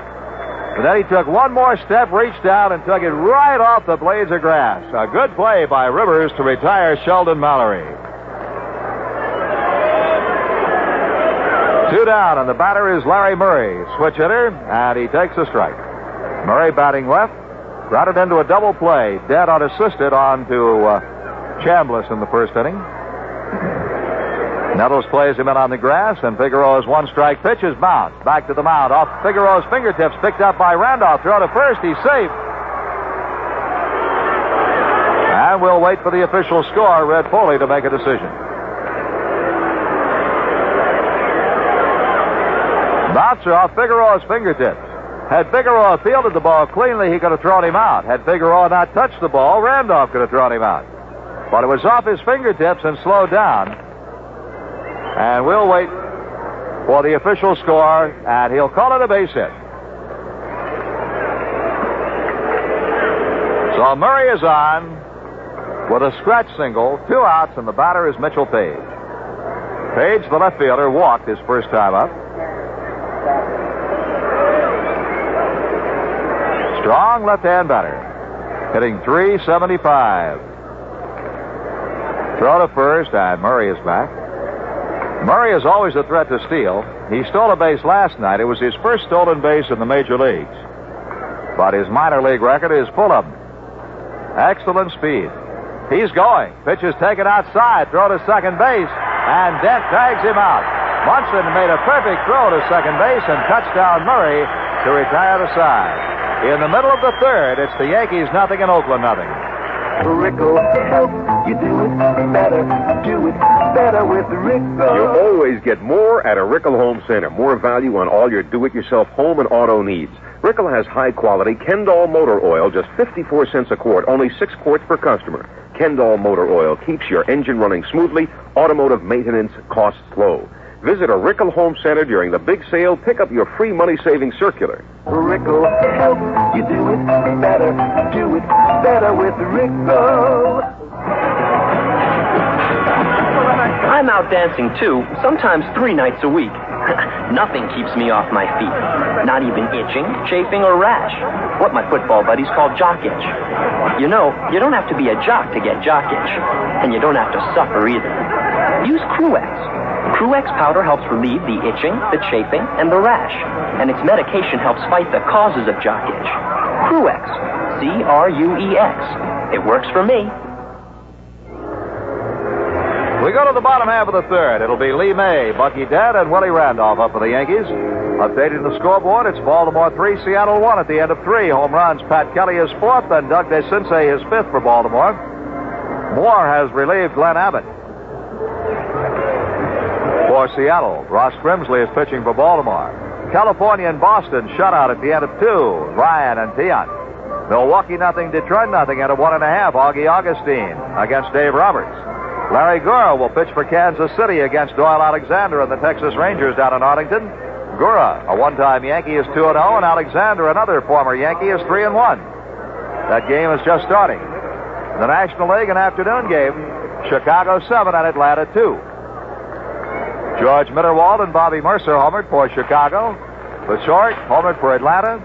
But then he took 1 more step, reached down, and took it right off the blades of grass. A good play by Rivers to retire Sheldon Mallory. 2 down, and the batter is Larry Murray, switch hitter, and he takes a strike. Murray batting left, grounded into a double play, dead unassisted on to Chambliss in the 1st inning. Nettles plays him in on the grass, and Figueroa's 1-strike pitch is bounced back to the mound. Off Figueroa's fingertips, picked up by Randolph. Throw to first, he's safe. And we'll wait for the official score, Red Foley, to make a decision. Bouncer off Figueroa's fingertips. Had Figueroa fielded the ball cleanly, he could have thrown him out. Had Figueroa not touched the ball, Randolph could have thrown him out. But it was off his fingertips and slowed down. And we'll wait for the official score, and he'll call it a base hit. So Murray is on with a scratch single, 2 outs, and the batter is Mitchell Page. Page, the left fielder, walked his first time up. Strong left-hand batter, hitting .375. Throw to first, and Murray is back. Murray is always a threat to steal. He stole a base last night. It was his first stolen base in the major leagues. But his minor league record is full of them. Excellent speed. He's going. Pitch is taken outside. Throw to second base, and Dent tags him out. Munson made a perfect throw to second base and touchdown Murray to retire the side. In the middle of the third, it's the Yankees nothing and Oakland nothing. Rickle help you do it better. Do it better with Rickle. You always get more at a Rickle Home Center. More value on all your do-it-yourself home and auto needs. Rickle has high-quality Kendall motor oil, just 54 cents a quart, only 6 quarts per customer. Kendall motor oil keeps your engine running smoothly. Automotive maintenance costs low. Visit a Rickle Home Center during the big sale. Pick up your free money-saving circular. Rickle help you do it better. Do it better with Rickle. I'm out dancing, too, sometimes 3 nights a week. Nothing keeps me off my feet. Not even itching, chafing, or rash. What my football buddies call jock itch. You know, you don't have to be a jock to get jock itch. And you don't have to suffer either. Use Cruex. Cruex powder helps relieve the itching, the chafing, and the rash. And its medication helps fight the causes of jock itch. Cruex. C-R-U-E-X. It works for me. We go to the bottom half of the third. It'll be Lee May, Bucky Dent, and Willie Randolph up for the Yankees. Updating the scoreboard, it's Baltimore 3, Seattle 1 at the end of 3. Home runs, Pat Kelly is 4th, and Doug DeCinces is 5th for Baltimore. Moore has relieved Glenn Abbott. For Seattle, Ross Grimsley is pitching for Baltimore. California and Boston shutout at the end of 2. Ryan and Tiant. Milwaukee nothing, Detroit nothing at a 1.5. Augie Augustine against Dave Roberts. Larry Gura will pitch for Kansas City against Doyle Alexander and the Texas Rangers down in Arlington. Gura, a one-time Yankee, is 2-0, and Alexander, another former Yankee, is 3-1. That game is just starting. In the National League, an afternoon game, Chicago 7 and Atlanta 2. George Mitterwald and Bobby Mercer homered for Chicago. Short homered for Atlanta.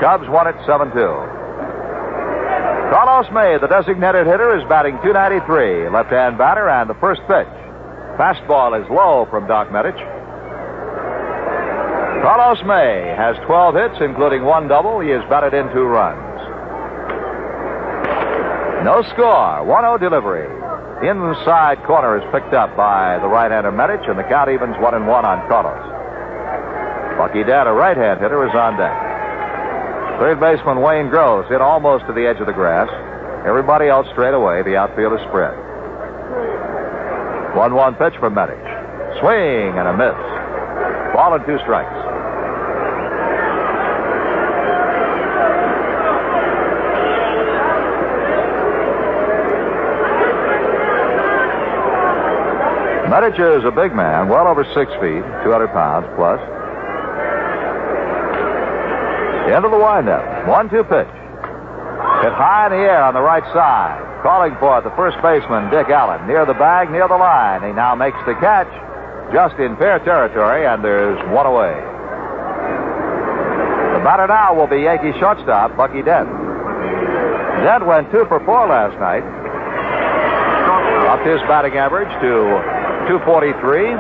Cubs won it 7-2. Carlos May, the designated hitter, is batting .293. Left-hand batter, and the first pitch. Fastball is low from Doc Medich. Carlos May has 12 hits, including 1 double. He has batted in 2 runs. No score. 1-0 delivery. Inside corner is picked up by the right-hander Medich, and the count evens 1-1 on Carlos. Bucky Dent, a right-hand hitter, is on deck. Third baseman Wayne Gross hit almost to the edge of the grass. Everybody else straight away. The outfield is spread. 1-1 pitch from Medich. Swing and a miss. Ball and 2 strikes. Medich is a big man, well over 6 feet, 200 pounds plus. Into the windup. 1-2 pitch. Hit high in the air on the right side. Calling for it, the first baseman, Dick Allen. Near the bag, near the line. He now makes the catch. Just in fair territory, and there's 1 away. The batter now will be Yankee shortstop, Bucky Dent. Dent went 2 for 4 last night. Upped his batting average to .243.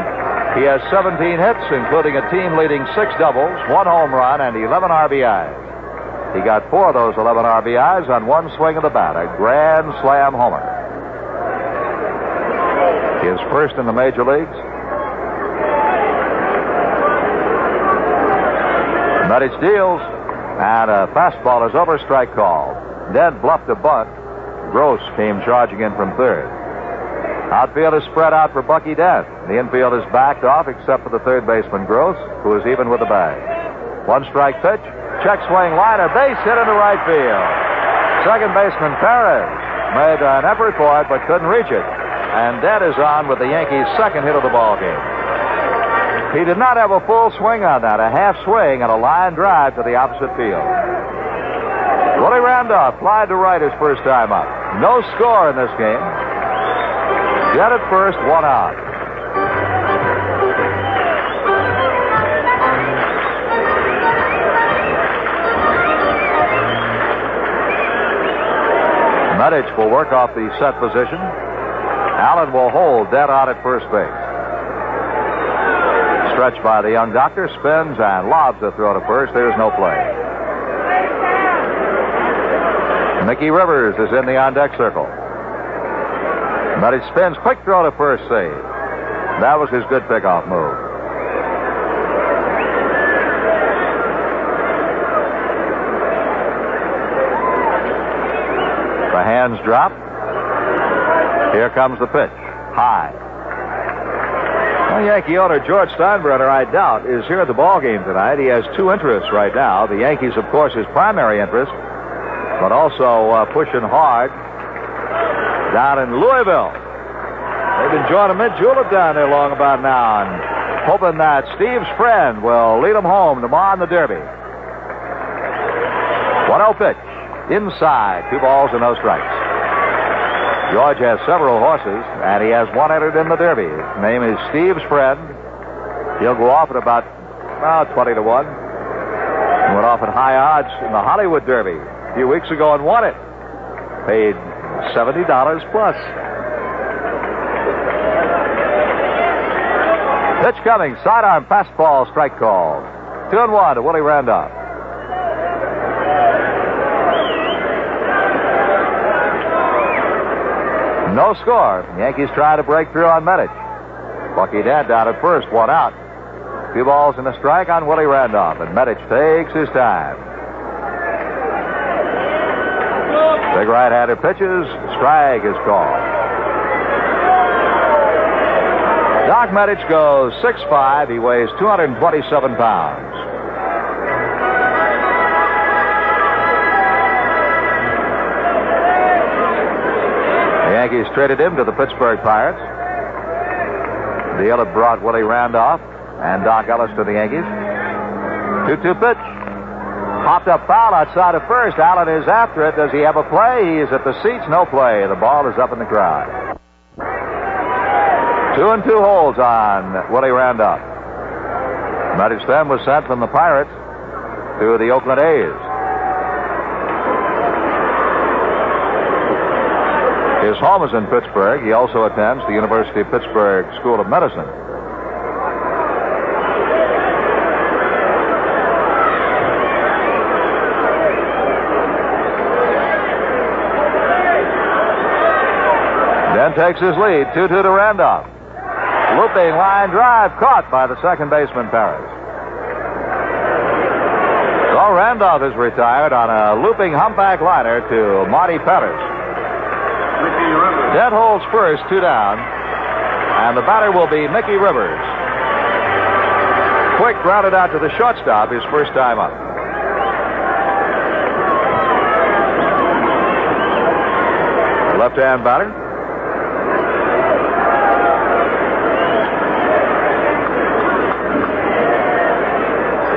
He has 17 hits, including a team-leading 6 doubles, 1 home run, and 11 RBIs. He got 4 of those 11 RBIs on 1 swing of the bat, a grand slam homer. He is first in the major leagues. Medich deals, and a fastball is over, strike called. Dent bluffed a bunt. Gross came charging in from third. Outfield is spread out for Bucky Dent. The infield is backed off except for the third baseman, Gross, who is even with the bag. 1 strike pitch. Check swing liner. Base hit into right field. Second baseman, Perez, made an effort for it but couldn't reach it. And Dent is on with the Yankees' second hit of the ball game. He did not have a full swing on that. A half swing and a line drive to the opposite field. Willie Randolph flied to right his first time up. No score in this game. Dent at first, 1 out. Medich will work off the set position. Allen will hold Dent out at first base. Stretched by the young doctor, spins and lobs a throw to first. There's no play. Mickey Rivers is in the on-deck circle. Medich spins, quick throw to first, save. That was his good pickoff move. hands drop. Here comes the pitch. High. Well, Yankee owner George Steinbrenner, I doubt, is here at the ball game tonight. He has two interests right now. The Yankees, of course, his primary interest, but also pushing hard down in Louisville. They've been enjoying a mint-julep down there long about now and hoping that Steve's friend will lead them home tomorrow in the Derby. 1-0 pitch. Inside. 2 balls and no strikes. George has several horses, and he has one entered in the Derby. His name is Steve's Friend. He'll go off at about 20 to 1. He went off at high odds in the Hollywood Derby a few weeks ago and won it. Paid $70 plus. Pitch coming. Sidearm fastball strike call. 2-1 to Willie Randolph. No score. Yankees try to break through on Medich. Bucky Dent down at first, 1 out. 2 balls and a strike on Willie Randolph, and Medich takes his time. Big right-hander pitches. Strike is called. Doc Medich goes 6'5". He weighs 227 pounds. The Yankees traded him to the Pittsburgh Pirates. The deal had brought Willie Randolph and Doc Ellis to the Yankees. 2-2 pitch. Popped up foul outside of first. Allen is after it. Does he have a play? He is at the seats. No play. The ball is up in the crowd. 2-2 holds on Willie Randolph. Medich then was sent from the Pirates to the Oakland A's. His home is in Pittsburgh. He also attends the University of Pittsburgh School of Medicine. Then takes his lead, 2-2 to Randolph. Looping line drive caught by the second baseman, Perez. So Randolph is retired on a looping humpback liner to Marty Perez. Dent holds first, 2 down, and the batter will be Mickey Rivers. Quick grounded out to the shortstop, his first time up. Left-hand batter.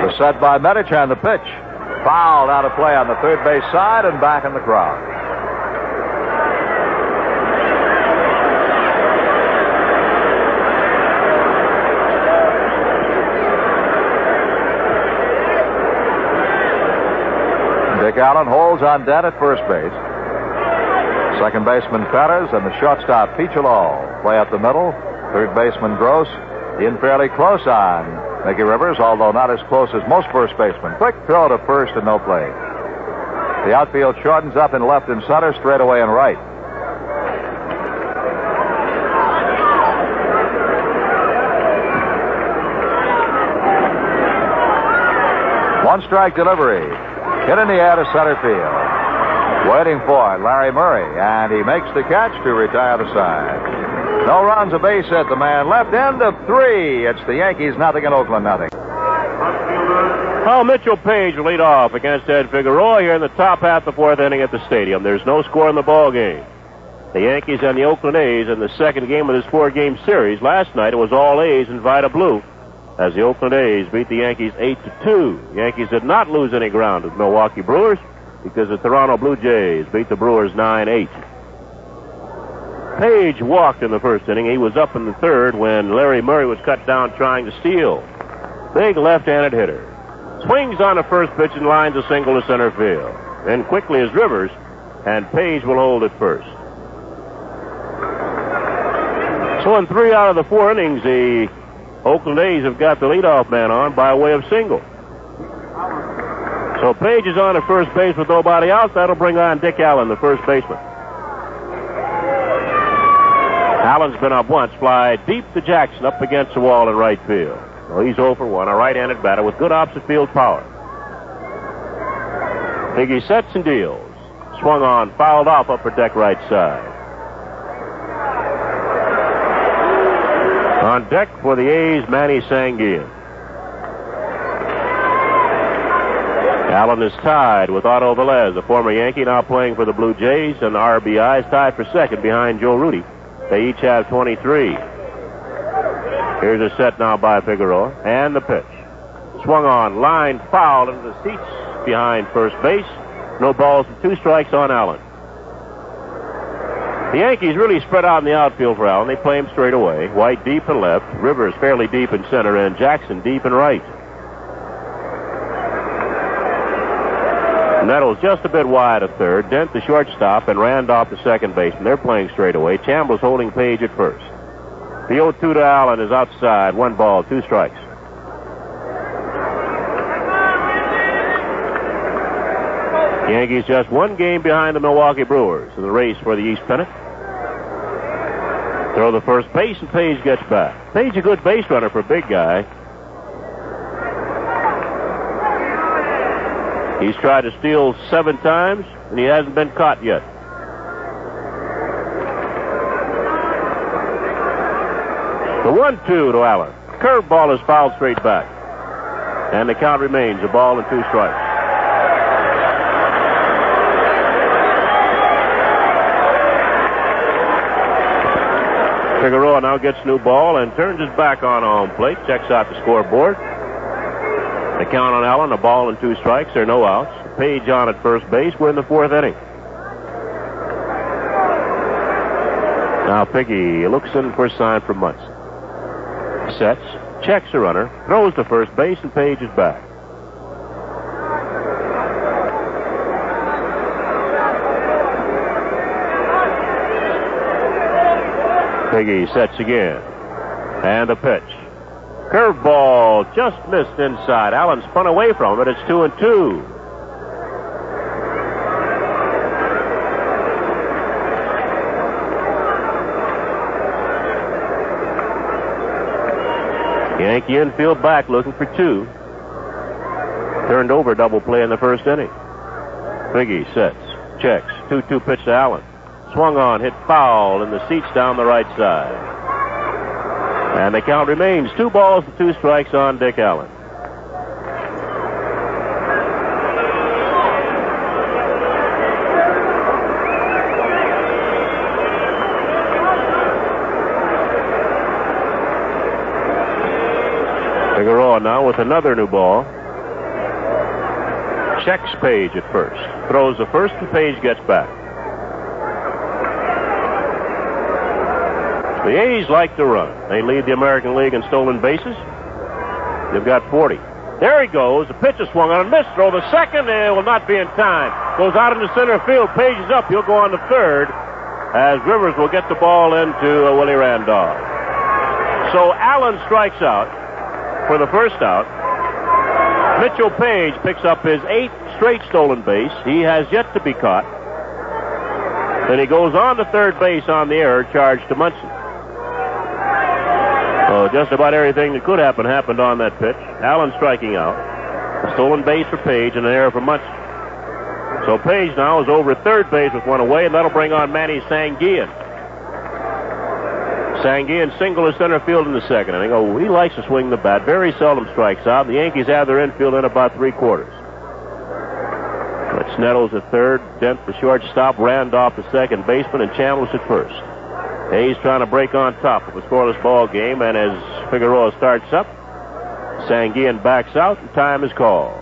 The set by Medich and the pitch. Fouled out of play on the third base side and back in the crowd. Dick Allen holds on Dent at first base. Second baseman Perez and the shortstop Picciolo play up the middle. Third baseman Gross in fairly close on Mickey Rivers, although not as close as most first basemen. Quick throw to first and no play. The outfield shortens up in left and center, straightaway and right. One strike delivery. Hit in the air to center field. Waiting for it, Larry Murray, and he makes the catch to retire the side. No runs, a base hit. The man left, end of 3. It's the Yankees nothing and Oakland nothing. Well, Mitchell Page will lead off against Ed Figueroa here in the top half of the 4th inning at the stadium. There's no score in the ball game. The Yankees and the Oakland A's in the second game of this 4-game series. Last night it was all A's and Vida Blue, as the Oakland A's beat the Yankees 8-2. Yankees did not lose any ground with Milwaukee Brewers because the Toronto Blue Jays beat the Brewers 9-8. Page walked in the first inning. He was up in the third when Larry Murray was cut down trying to steal. Big left-handed hitter. Swings on the first pitch and lines a single to center field. Then quickly is Rivers, and Page will hold at first. So in 3 out of the 4 innings, the Oakland A's have got the leadoff man on by way of single. So Page is on at first base with nobody else. That'll bring on Dick Allen, the first baseman. Allen's been up once, fly deep to Jackson up against the wall in right field. Well, he's 0 for 1, a right-handed batter with good opposite field power. Piggy sets and deals. Swung on, fouled off upper deck right side. On deck for the A's, Manny Sanguillen. Allen is tied with Otto Velez, the former Yankee, now playing for the Blue Jays, and the RBIs tied for second behind Joe Rudy. They each have 23. Here's a set now by Figueroa, and the pitch. Swung on, line foul into the seats behind first base. No balls and 2 strikes on Allen. The Yankees really spread out in the outfield for Allen. They play him straight away. White deep in left, Rivers fairly deep in center, and Jackson deep in right. Nettles just a bit wide of third, Dent the shortstop, and Randolph the second baseman. They're playing straight away. Chambliss holding Page at first. The 0-2 to Allen is outside. 1 ball, 2 strikes. Yankees just 1 game behind the Milwaukee Brewers in the race for the East pennant. Throw the first base, and Page gets back. Page a good base runner for a big guy. He's tried to steal 7 times, and he hasn't been caught yet. The 1-2 to Allen. Curveball is fouled straight back. And the count remains 1 ball and 2 strikes. Figueroa now gets new ball and turns his back on home plate. Checks out the scoreboard. The count on Allen, 1 ball and 2 strikes. There are no outs. Page on at first base. We're in the 4th inning. Now Piggy looks in for a sign from Munson. Sets, checks a runner, throws to first base, and Page is back. Piggy sets again. And the pitch. Curveball just missed inside. Allen spun away from it. It's 2-2. Yankee infield back looking for 2. Turned over double play in the 1st inning. Piggy sets, checks. 2-2 pitch to Allen. Swung on, hit foul in the seats down the right side. And the count remains 2 balls and 2 strikes on Dick Allen. Figueroa now with another new ball. Checks Page at first. Throws the first, and Page gets back. The A's like to run. They lead the American League in stolen bases. They've got 40. There he goes. The pitch is swung on a miss. Throw the second, and it will not be in time. Goes out into center field. Page is up. He'll go on to third as Rivers will get the ball into Willie Randolph. So Allen strikes out for the first out. Mitchell Page picks up his 8th straight stolen base. He has yet to be caught. Then he goes on to third base on the error charged to Munson. So just about everything that could happen happened on that pitch. Allen striking out. A stolen base for Page and an error for Munson. So Page now is over at third base with 1 away, and that'll bring on Manny Sanguillen. Sanguillen single to center field in the 2nd inning. Oh, he likes to swing the bat. Very seldom strikes out. The Yankees have their infield in about 3/4. It's Nettles at third, Dent the shortstop, Randolph the second baseman, and Chambliss at first. Hayes trying to break on top of a scoreless ball game, and as Figueroa starts up, Sanguillen backs out, and time is called.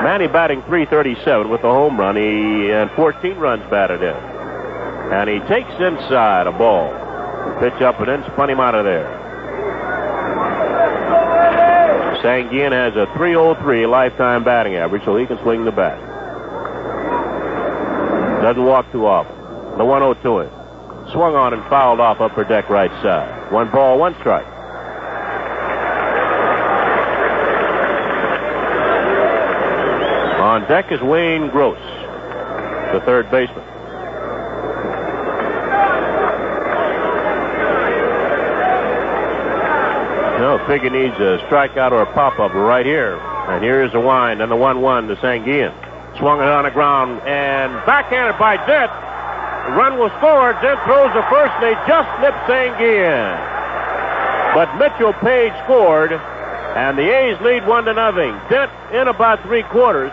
Manny batting .337 with a home run. He had 14 runs batted in. And he takes inside a ball. Pitch up and in, spun him out of there. Sanguillen has a .303 lifetime batting average, so he can swing the bat. Doesn't walk too often. The 1-0 to him. Swung on and fouled off upper deck right side. 1 ball, 1 strike. On deck is Wayne Gross, the third baseman. No, Piggy needs a strikeout or a pop-up right here. And here's the wind and the 1-1 to Sanguillen. Swung it on the ground and backhanded by Dent. The run was scored. Dent throws the first, and they just nipped Sanguillen. But Mitchell Page scored, and the A's lead 1-0. Dent in about 3/4.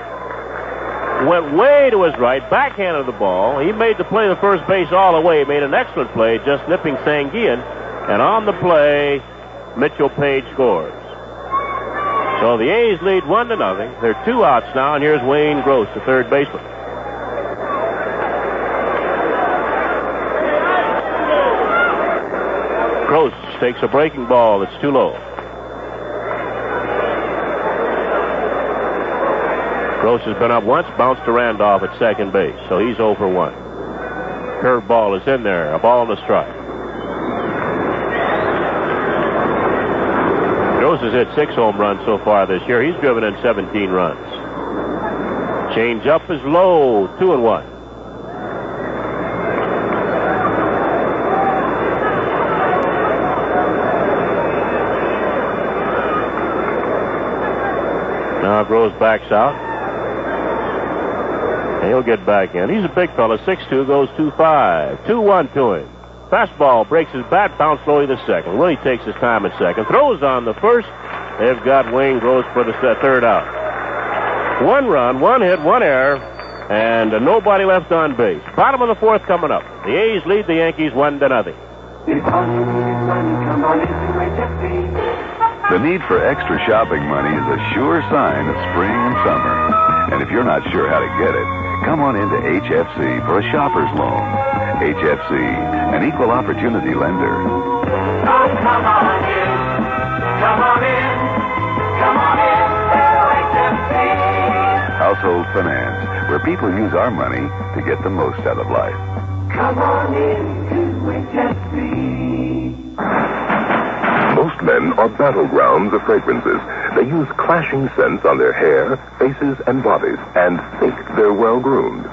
Went way to his right, backhanded the ball. He made the play to first base all the way. He made an excellent play, just nipping Sanguillen. And on the play, Mitchell Page scores. So the A's lead 1-0. They're 2 outs now, and here's Wayne Gross, the third baseman. Gross takes a breaking ball that's too low. Gross has been up once, bounced to Randolph at second base, so he's 0 for 1. Curveball is in there, a ball and a strike. Gross has hit 6 home runs so far this year. He's driven in 17 runs. Change up is low, 2-1. Now Gross backs out. And he'll get back in. He's a big fella, 6'2", goes 2-5. 2-1 to him. Fastball breaks his bat, bounce slowly to second. Willie takes his time at second. Throws on the first. They've got Wayne Gross for the third out. 1 run, 1 hit, 1 error, and nobody left on base. Bottom of the 4th coming up. The A's lead the Yankees 1-0. The need for extra shopping money is a sure sign of spring and summer. And if you're not sure how to get it, come on into HFC for a shopper's loan. HFC, an equal opportunity lender. Come on in. Come on in. Come on in to HFC. Household finance, where people use our money to get the most out of life. Come on in to HFC. Most men are battlegrounds of fragrances. They use clashing scents on their hair, faces, and bodies, and think they're well-groomed.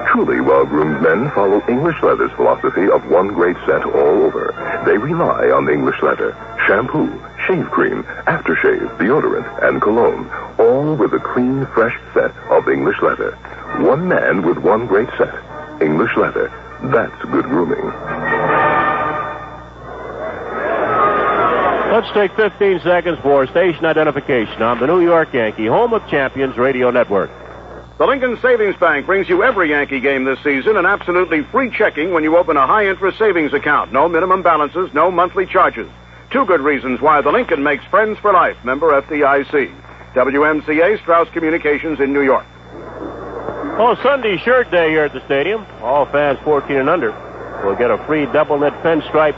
Truly well-groomed men follow English Leather's philosophy of one great scent all over. They rely on English Leather. Shampoo, shave cream, aftershave, deodorant, and cologne, all with a clean, fresh scent of English Leather. One man with one great scent. English Leather. That's good grooming. Let's take 15 seconds for station identification on the New York Yankee, home of champions radio network. The Lincoln Savings Bank brings you every Yankee game this season and absolutely free checking when you open a high-interest savings account. No minimum balances, no monthly charges. 2 good reasons why the Lincoln makes friends for life. Member FDIC. WMCA, Strauss Communications in New York. Oh, Sunday shirt day here at the stadium. All fans 14 and under will get a free double-knit pinstripe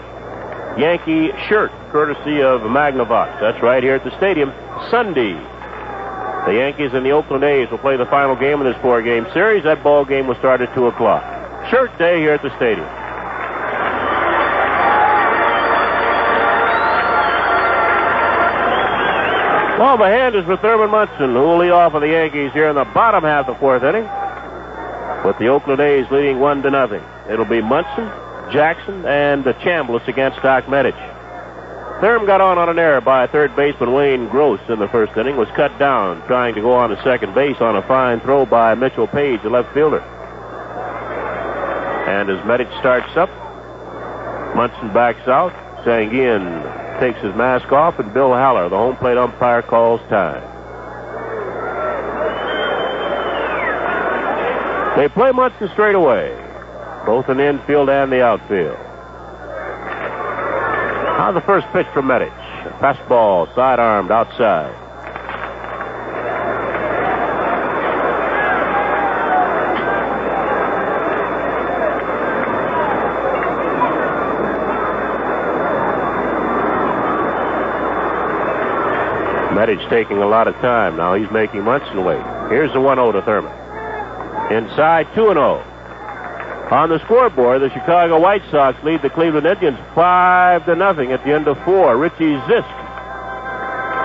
Yankee shirt, courtesy of Magnavox. That's right here at the stadium, Sunday. The Yankees and the Oakland A's will play the final game of this 4-game series. That ball game will start at 2 o'clock. Shirt day here at the stadium. Well, the hand is for Thurman Munson, who will lead off of the Yankees here in the bottom half of the 4th inning, with the Oakland A's leading 1-0. It'll be Munson, Jackson, and Chambliss against Doc Medich. Thurman got on an error by third baseman Wayne Gross in the 1st inning, was cut down trying to go on to second base on a fine throw by Mitchell Page, the left fielder. And as Medich starts up, Munson backs out. Sanguillen takes his mask off, and Bill Haller, the home plate umpire, calls time. They play Munson straight away, both in the infield and the outfield. Now the first pitch from Medich. Fastball, side-armed, outside. Medich taking a lot of time. Now he's making Munson wait. Here's the 1-0 to Thurman. Inside, 2-0. On the scoreboard, the Chicago White Sox lead the Cleveland Indians 5-0 at the end of 4. Richie Zisk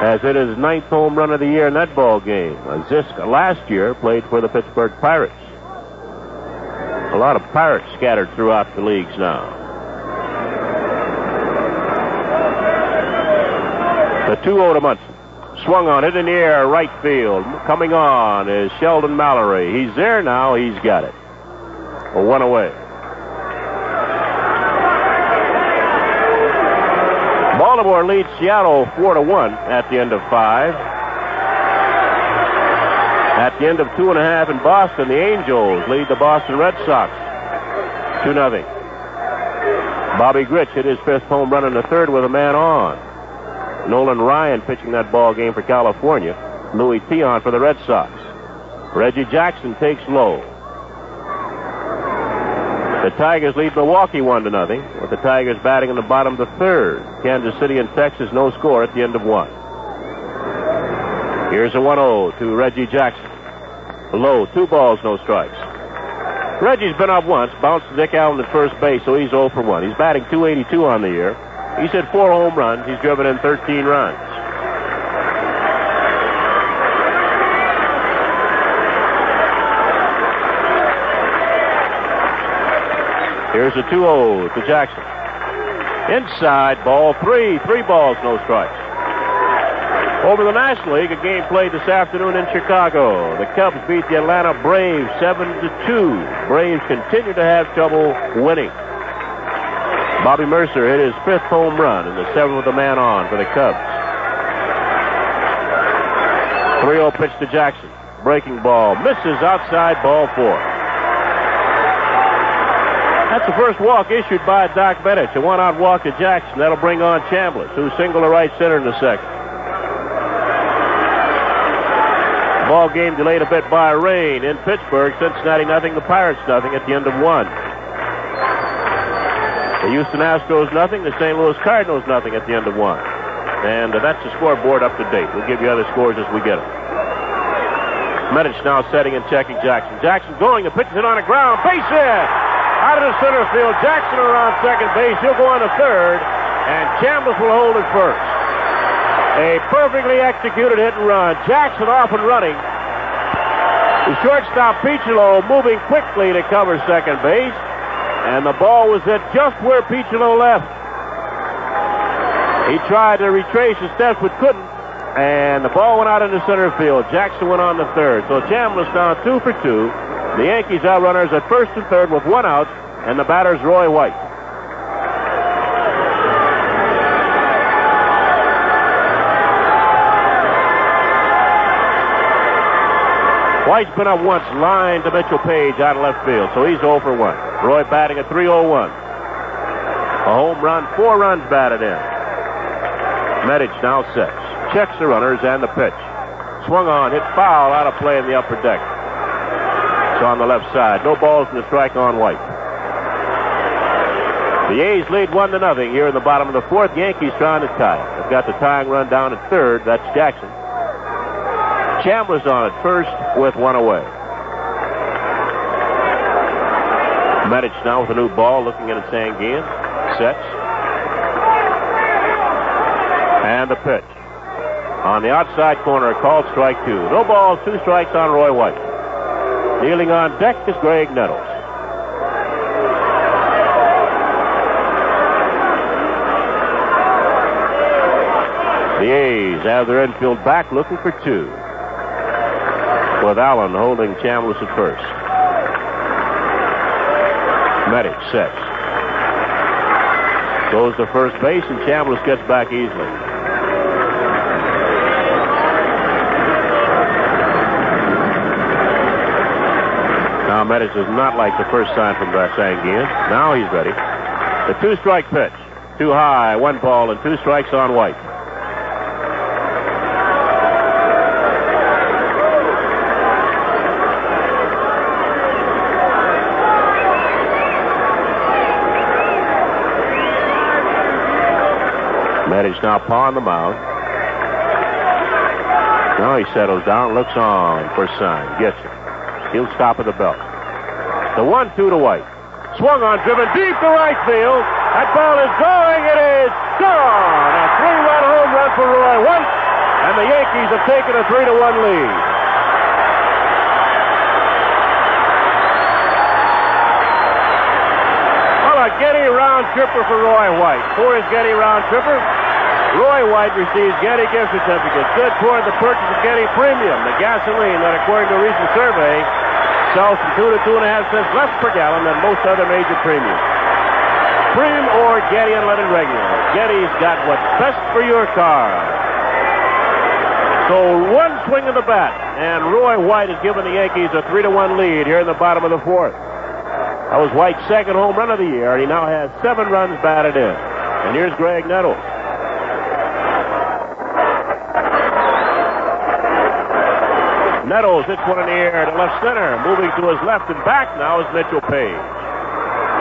has hit his 9th home run of the year in that ball game. Zisk last year played for the Pittsburgh Pirates. A lot of Pirates scattered throughout the leagues now. The 2-0 to Munson. Swung on it in the air, right field. Coming on is Sheldon Mallory. He's there now. He's got it. One away. Baltimore leads Seattle 4-1 at the end of 5. At the end of 2.5 in Boston, the Angels lead the Boston Red Sox 2-0. Bobby Grich hit his 5th home run in the 3rd with a man on. Nolan Ryan pitching that ball game for California. Louis Tion for the Red Sox. Reggie Jackson takes low. The Tigers lead Milwaukee 1-0, with the Tigers batting in the bottom of the 3rd. Kansas City and Texas, no score at the end of 1. Here's a 1-0 to Reggie Jackson. Low, 2 balls, no strikes. Reggie's been up once, bounced to Dick Allen at first base, so he's 0 for 1. He's batting .282 on the year. He's hit 4 home runs. He's driven in 13 runs. Here's a 2-0 to Jackson. Inside, ball 3. 3 balls, no strikes. Over the National League, a game played this afternoon in Chicago. The Cubs beat the Atlanta Braves 7-2. Braves continue to have trouble winning. Bobby Mercer hit his 5th home run in the 7th with a man on for the Cubs. 3-0 pitch to Jackson. Breaking ball. Misses outside, ball 4. That's the first walk issued by Doc Medich. A 1-out walk to Jackson. That'll bring on Chambliss, who singled to right center in the 2nd. Ball game delayed a bit by rain in Pittsburgh. Cincinnati nothing, the Pirates nothing at the end of 1. The Houston Astros nothing, the St. Louis Cardinals nothing at the end of 1. And that's the scoreboard up to date. We'll give you other scores as we get them. Medich now setting and checking Jackson. Jackson going, the pitch is hit on the ground. Base hit! Out of the center field. Jackson around second base. He'll go on to 3rd, and Chambliss will hold at 1st. A perfectly executed hit and run. Jackson off and running. The shortstop Picciolo moving quickly to cover second base. And the ball was hit just where Picciolo left. He tried to retrace his steps but couldn't. And the ball went out into center field. Jackson went on to 3rd. So Chambliss now 2 for 2. The Yankees out runners at 1st and 3rd with 1 out. And the batter's Roy White. White's been up once, line to Mitchell Page out of left field, so he's 0 for 1. Roy batting at .301. A home run, 4 runs batted in. Medich now sets. Checks the runners and the pitch. Swung on, hit foul, out of play in the upper deck. It's on the left side. No balls in the strike on White. The A's lead 1-0 here in the bottom of the 4th. Yankees trying to tie it. They've got the tying run down at 3rd. That's Jackson. Chambliss on at 1st with 1 away. Medich now with a new ball, looking at Sanguillen. Sets. And the pitch. On the outside corner, called strike 2. No balls, 2 strikes on Roy White. Kneeling on deck is Graig Nettles. The A's have their infield back, looking for 2. With Allen holding Chambliss at 1st. Medich sets. Goes to first base, and Chambliss gets back easily. Now Medich does not like the first sign from Sanguillen. Now he's ready. The 2-strike pitch. Too high, 1 ball and 2 strikes on White. Medich now paw on the mound. Now he settles down, looks on for sign. Gets it. He'll stop at the belt. The 1-2 to White. Swung on, driven deep to right field. That ball is going. It is gone. A 3-run home run for Roy White. And the Yankees have taken a 3-1 lead. Well, a Getty round tripper for Roy White. For his Getty round tripper, Roy White receives Getty gift certificates. Good toward the purchase of Getty Premium, the gasoline that, according to a recent survey, sells from 2 to 2.5 cents less per gallon than most other major premiums. Premium or Getty Unleaded Regular. Getty's got what's best for your car. So one swing of the bat, and Roy White has given the Yankees a 3-1 lead here in the bottom of the fourth. That was White's second home run of the year, and he now has 7 runs batted in. And here's Graig Nettles. Nettles hits one in the air to left center. Moving to his left and back now is Mitchell Page.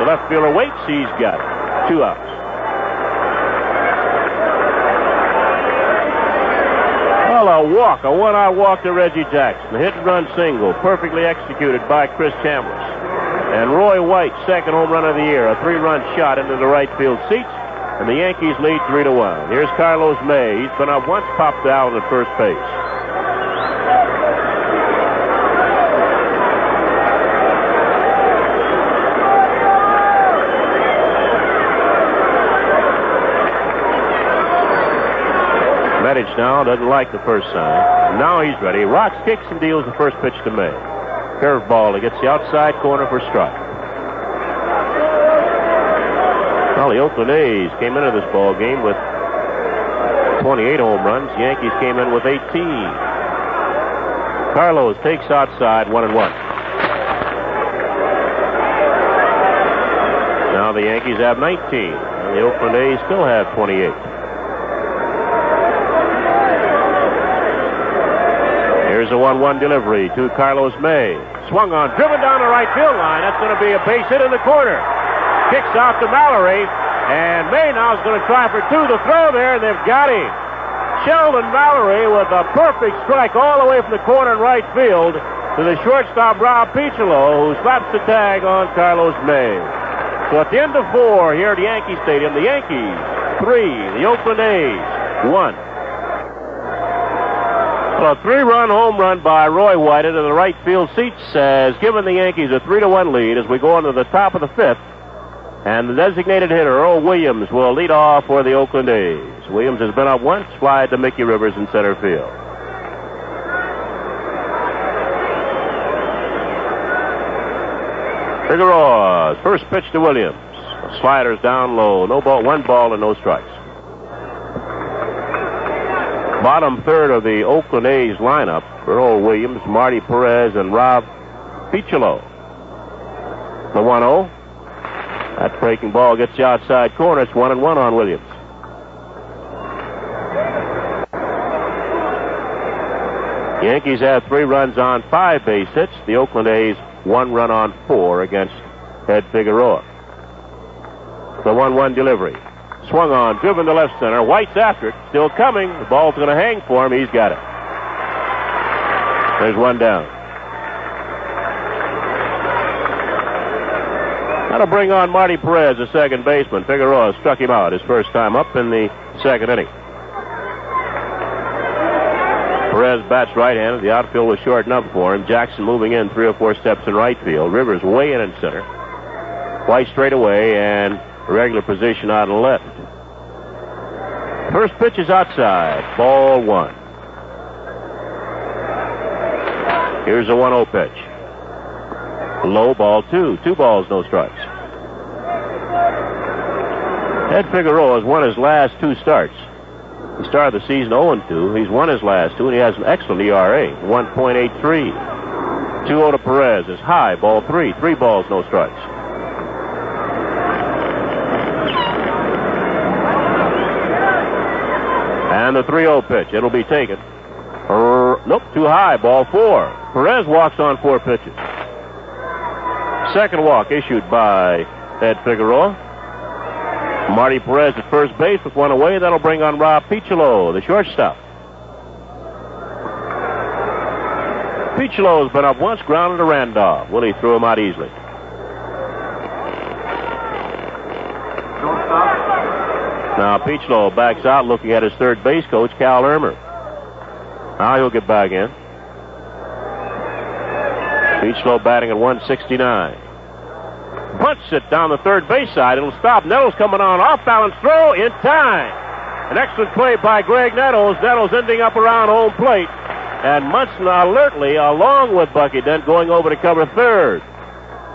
The left fielder waits. He's got it. 2 outs. Well, a walk, a 1-out walk to Reggie Jackson. A hit-and-run single, perfectly executed by Chris Chambliss. And Roy White, second home run of the year, a 3-run shot into the right field seats, and the Yankees lead 3-1. Here's Carlos May. He's been up once, popped out at first base. Medich now doesn't like the first sign. Now he's ready. Rocks, kicks, and deals the first pitch to May. Curveball. He gets the outside corner for strike. Well, the Oakland A's came into this ball game with 28 home runs. The Yankees came in with 18. Carlos takes outside, 1-1. Now the Yankees have 19, and the Oakland A's still have 28. Here's a 1-1 delivery to Carlos May. Swung on, driven down the right field line. That's going to be a base hit in the corner. Kicks out to Mallory, and May now is going to try for 2 to throw there, and they've got him. Sheldon Mallory with a perfect strike all the way from the corner in right field to the shortstop Rob Picciolo, who slaps the tag on Carlos May. So at the end of 4 here at Yankee Stadium, the Yankees 3, the Oakland A's 1. Well, a 3-run home run by Roy White into the right field seats has given the Yankees a 3-1 lead as we go into the top of the 5th. And the designated hitter, Earl Williams, will lead off for the Oakland A's. Williams has been up once, fly to Mickey Rivers in center field. Figueroa's first pitch to Williams. The slider's down low. No ball, 1 ball and no strikes. Bottom third of the Oakland A's lineup, Earl Williams, Marty Perez, and Rob Picciolo. The 1-0. That breaking ball gets the outside corner. It's 1-1 on Williams. The Yankees have 3 runs on 5 base hits. The Oakland A's 1 run on 4 against Ed Figueroa. The 1-1 delivery. Swung on, driven to left center. White's after it. Still coming. The ball's going to hang for him. He's got it. There's 1 down. That'll bring on Marty Perez, the second baseman. Figueroa struck him out his first time up in the 2nd inning. Perez bats right-handed. The outfield was shortened up for him. Jackson moving in 3 or 4 steps in right field. Rivers way in center. White straight away and regular position out on left. First pitch is outside. Ball 1. Here's a 1-0 pitch. Low, ball 2. 2 balls, no strikes. Ed Figueroa has won his last 2 starts. He started the season 0-2. He's won his last 2, and he has an excellent ERA, 1.83. 2-0 to Perez is high, ball 3. 3 balls, no strikes. And the 3-0 pitch. It'll be taken. Nope, too high, ball 4. Perez walks on 4 pitches. Second walk issued by Ed Figueroa. Marty Perez at first base with 1 away. That'll bring on Rob Picciolo, the shortstop. Picciolo's been up once, grounded to Randolph. Willie threw him out easily. Now Picciolo backs out looking at his third base coach, Cal Ermer. Now he'll get back in. Picciolo batting at 169. Bunts it down the third base side. It'll stop. Nettles coming on. Off balance throw in time. An excellent play by Graig Nettles. Nettles ending up around home plate. And Munson alertly, along with Bucky Dent, going over to cover third.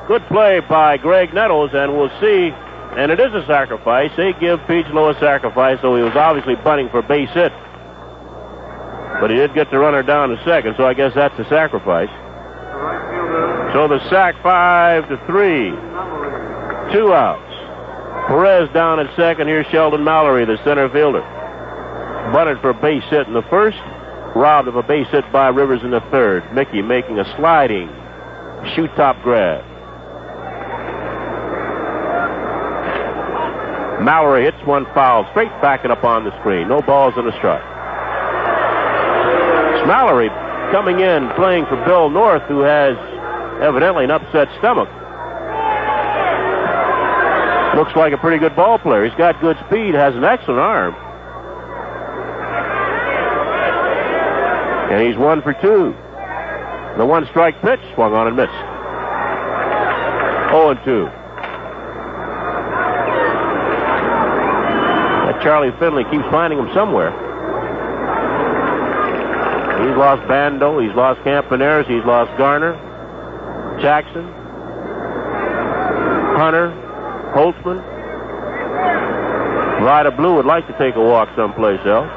Good play by Graig Nettles, and we'll see. And it is a sacrifice. They give Picciolo a sacrifice, so he was obviously bunting for base hit. But he did get the runner down to second, so I guess that's a sacrifice. So the sack 5-3. 2 outs. Perez down at second. Here's Sheldon Mallory, the center fielder. Bunted for base hit in the first. Robbed of a base hit by Rivers in the third. Mickey making a sliding shoot top grab. Mallory hits one foul, straight backing up on the screen. No balls and a strike. It's Mallory coming in, playing for Bill North, who has evidently an upset stomach. Looks like a pretty good ball player. He's got good speed, has an excellent arm. And he's 1 for 2. The one strike pitch swung on and missed. 0-2. Charlie Finley keeps finding him somewhere. He's lost Bando, he's lost Campaneris, he's lost Garner, Jackson, Hunter, Holtzman. Ryder Blue would like to take a walk someplace else.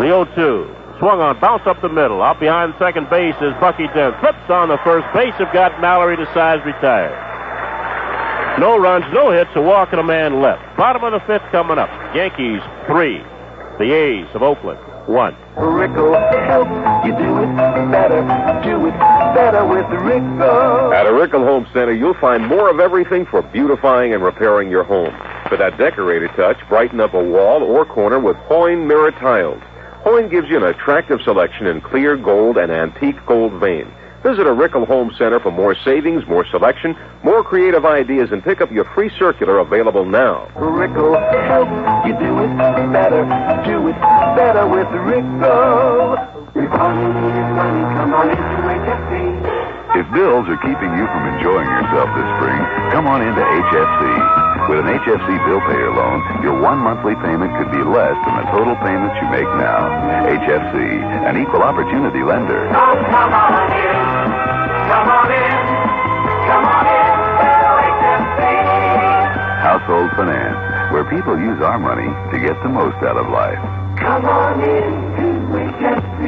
The 0-2. Swung on, bounce up the middle. Out behind second base is Bucky Dent. Flips on the first base. Have got Mallory to size retired. No runs, no hits, a walk and a man left. Bottom of the fifth coming up. Yankees 3. The A's of Oakland 1. Rickle helps you do it better. Do it better with Rickle. At a Rickle Home Center, you'll find more of everything for beautifying and repairing your home. For that decorated touch, brighten up a wall or corner with Hoyne mirror tiles. Hoyne gives you an attractive selection in clear gold and antique gold vein. Visit a Rickle Home Center for more savings, more selection, more creative ideas, and pick up your free circular available now. Rickle helps you do it better. Do it better with Rickle. Come on into HFC. If bills are keeping you from enjoying yourself this spring, come on into HFC. With an HFC bill payer loan, your one monthly payment could be less than the total payments you make now. HFC, an equal opportunity lender. Come on in. Come on in. Come on in to HFC. Household finance, where people use our money to get the most out of life. Come on in to HFC.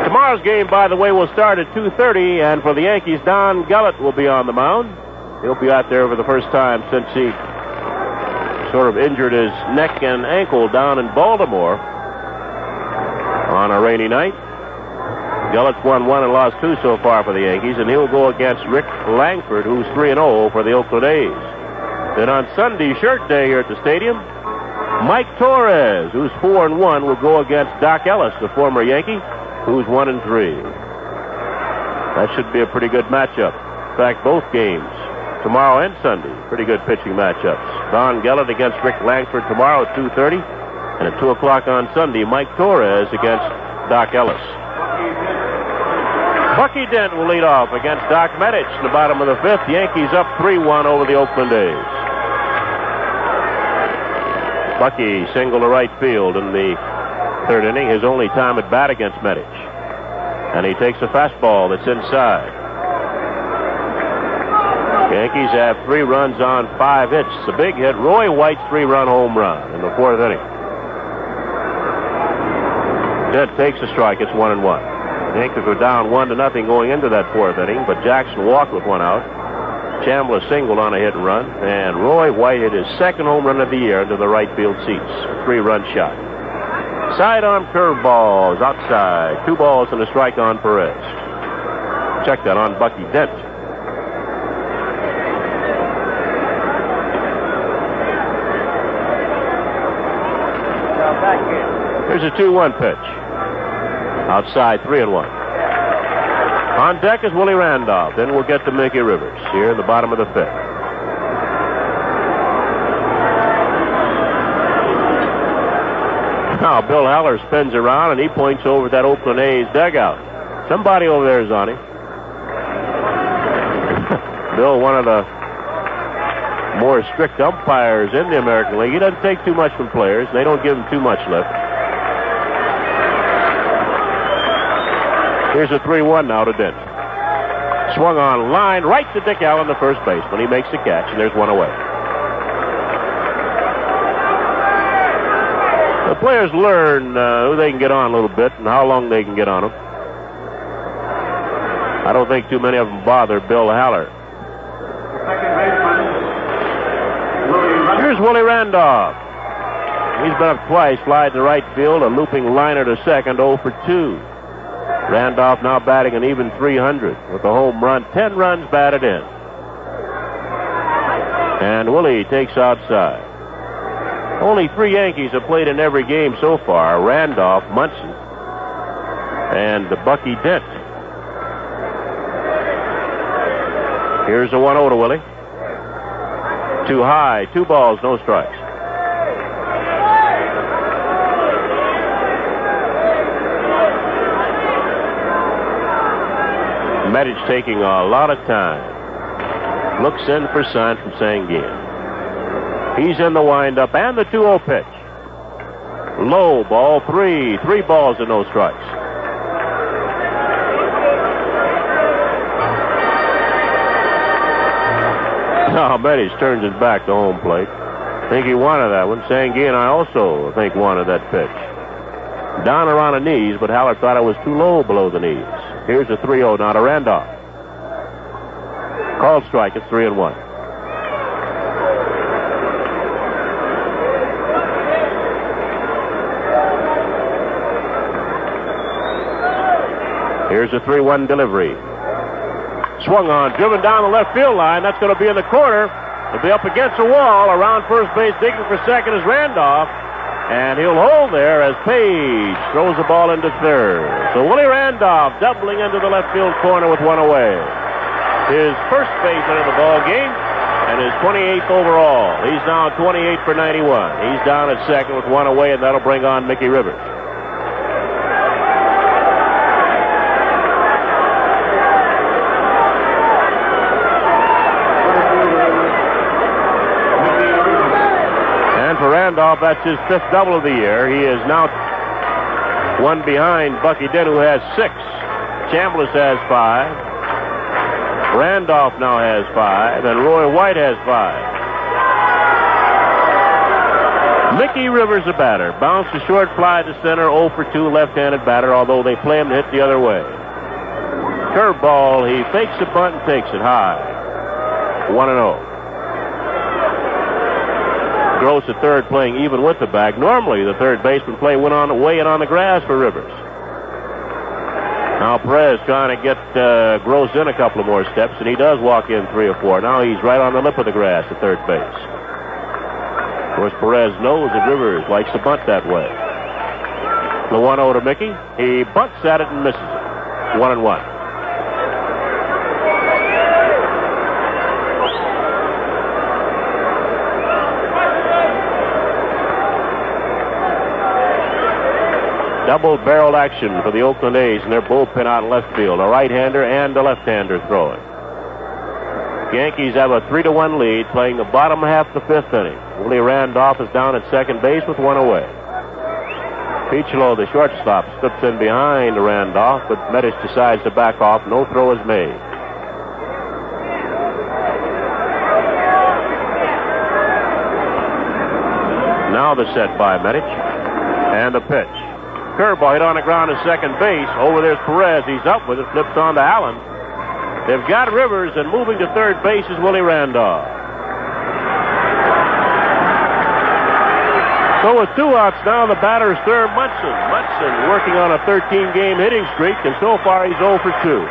Tomorrow's game, by the way, will start at 2:30, and for the Yankees, Don Gullett will be on the mound. He'll be out there for the first time since he sort of injured his neck and ankle down in Baltimore on a rainy night. Gullett's won 1 and lost 2 so far for the Yankees, and he'll go against Rick Langford, who's 3-0 for the Oakland A's. Then on Sunday, shirt day here at the stadium, Mike Torres, who's 4-1, will go against Doc Ellis, the former Yankee, who's 1-3. That should be a pretty good matchup. In fact, both games, tomorrow and Sunday, pretty good pitching matchups. Don Gullett against Rick Langford tomorrow at 2:30, and at 2 o'clock on Sunday, Mike Torres against Doc Ellis. Bucky Dent will lead off against Doc Medich in the bottom of the fifth. Yankees up 3-1 over the Oakland A's. Bucky single to right field in the third inning, his only time at bat against Medich. And he takes a fastball that's inside. Yankees have 3 runs on 5 hits. It's a big hit. Roy White's 3-run home run in the fourth inning. Dent takes a strike. It's 1-1. The Yankees were down 1-0 going into that fourth inning, but Jackson walked with 1 out. Chambliss singled on a hit and run, and Roy White hit his second home run of the year into the right field seats. A 3-run shot. Sidearm curveball is outside. 2 balls and a strike on Perez. Check that on Bucky Dent. Here's a 2-1 pitch. Outside, 3-1. On deck is Willie Randolph. Then we'll get to Mickey Rivers here in the bottom of the fifth. Now Bill Haller spins around and he points over that Oakland A's dugout. Somebody over there is on him. Bill, one of the more strict umpires in the American League. He doesn't take too much from players. They don't give him too much lift. Here's a 3-1 now to Dent. Swung on line right to Dick Allen, the first baseman. He makes the catch, and there's one away. The players learn who they can get on a little bit and how long they can get on them. I don't think too many of them bother Bill Haller. Here's Willie Randolph. He's been up twice, flied to right field, a looping liner to second, 0 for 2. Randolph now batting an even 300 with a home run, 10 runs batted in. And Willie takes outside. Only 3 Yankees have played in every game so far: Randolph, Munson, and Bucky Dent. Here's a 1-0 to Willie. Too high, 2 balls, no strikes. Medich taking a lot of time. Looks in for sign from Sanguillen. He's in the windup and the 2-0 pitch. Low, ball 3. 3 balls and no strikes. Now Medich turns his back to home plate. I think he wanted that one. Sanguillen, I also think, wanted that pitch. Down around the knees, but Haller thought it was too low below the knees. Here's a 3-0 now to Randolph. Called strike. It's 3-1. Here's a 3-1 delivery. Swung on, driven down the left field line. That's going to be in the corner. It'll be up against the wall. Around first base, digging for second is Randolph. And he'll hold there as Page throws the ball into third. So Willie Randolph doubling into the left field corner with 1 away. His first baseman of the ball game and his 28th overall. He's now 28 for 91. He's down at second with 1 away, and that'll bring on Mickey Rivers. For Randolph, that's his 5th double of the year. He is now 1 behind Bucky Dent, who has 6. Chambliss has 5. Randolph now has 5, and Roy White has 5. Mickey Rivers, a batter. Bounced a short fly to center, 0 for 2, left-handed batter, although they play him to hit the other way. Curveball, he fakes a bunt and takes it high. 1-0. Gross at third, playing even with the bag. Normally, the third baseman way in on the grass for Rivers. Now Perez trying to get Gross in a couple of more steps, and he does walk in 3 or 4. Now he's right on the lip of the grass at third base. Of course, Perez knows that Rivers likes to bunt that way. The 1-0 to Mickey. He bunts at it and misses it. 1-1. Double-barreled action for the Oakland A's in their bullpen out in left field. A right-hander and a left-hander throwing. Yankees have a 3-1 lead, playing the bottom half of the 5th inning. Willie Randolph is down at second base with 1 away. Picciolo, the shortstop, slips in behind Randolph, but Medich decides to back off. No throw is made. Now the set by Medich. And the pitch. Curveball hit on the ground at second base. Over there's Perez. He's up with it. Flips on to Allen. They've got Rivers, and moving to third base is Willie Randolph. So with 2 outs now, the batter is Thurman Munson. Munson working on a 13-game hitting streak, and so far he's 0 for 2.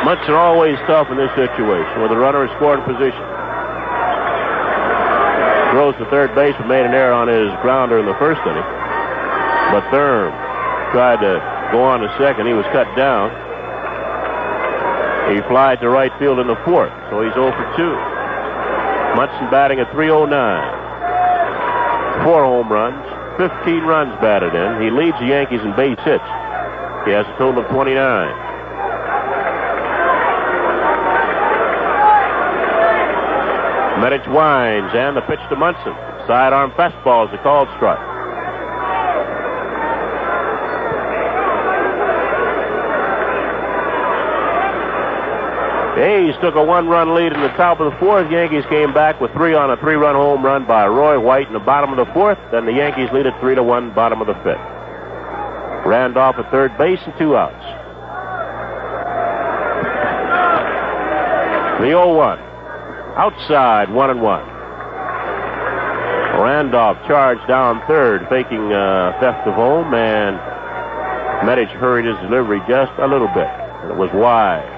Munson always tough in this situation with a runner in scoring position. Throws to third base, but made an error on his grounder in the first inning. But Thurman tried to go on to second. He was cut down. He flied to right field in the 4th, so he's 0 for 2. Munson batting at .309. 4 home runs, 15 runs batted in. He leads the Yankees in base hits. He has a total of 29. Medich winds, and the pitch to Munson. Sidearm fastball is a called strike. The A's took a one-run lead in the top of the fourth. Yankees came back with 3 on a 3-run home run by Roy White in the bottom of the fourth. Then the Yankees lead at 3-1, bottom of the fifth. Randolph at third base and 2 outs. The 0-1. Outside, 1-1. Randolph charged down third, faking theft of home, and Medich hurried his delivery just a little bit, and it was wide.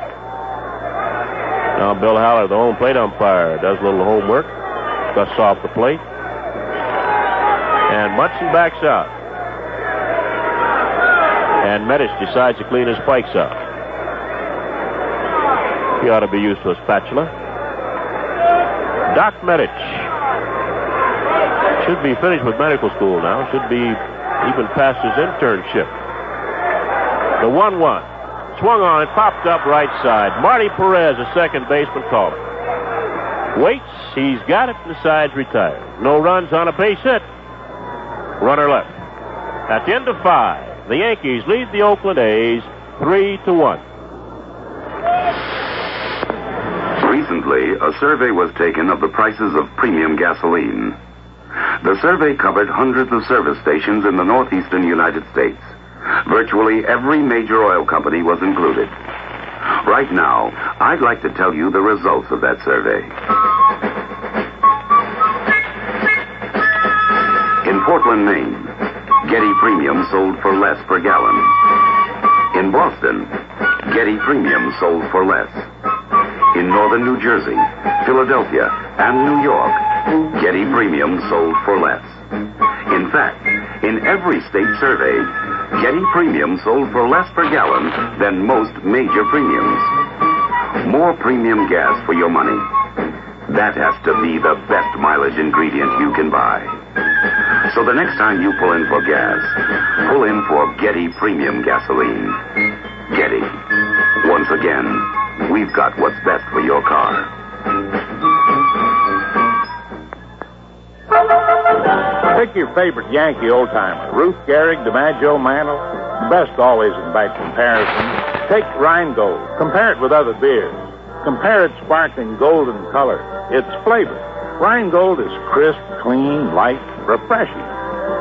Now Bill Haller, the home plate umpire, does a little homework, dusts off the plate, and Munson backs out. And Medich decides to clean his spikes up. He ought to be used to a spatula. Doc Medich should be finished with medical school now. Should be even past his internship. The 1-1. Swung on it, popped up right side. Marty Perez, a second baseman, called it. Waits, he's got it, and decides retired. No runs on a base hit. Runner left. At the end of 5, the Yankees lead the Oakland A's 3-1. Recently, a survey was taken of the prices of premium gasoline. The survey covered hundreds of service stations in the northeastern United States. Virtually every major oil company was included. Right now, I'd like to tell you the results of that survey. In Portland, Maine, Getty Premium sold for less per gallon. In Boston, Getty Premium sold for less. In northern New Jersey, Philadelphia, and New York, Getty Premium sold for less. In fact, in every state surveyed, Getty Premium sold for less per gallon than most major premiums. More premium gas for your money. That has to be the best mileage ingredient you can buy. So the next time you pull in for gas, pull in for Getty Premium gasoline. Getty. Once again, we've got what's best for your car. Pick your favorite Yankee old-timer. Ruth Gehrig, DiMaggio, Mantle. Best always in by comparison. Take Rheingold. Compare it with other beers. Compare its sparkling golden color. Its flavor. Rheingold is crisp, clean, light, refreshing.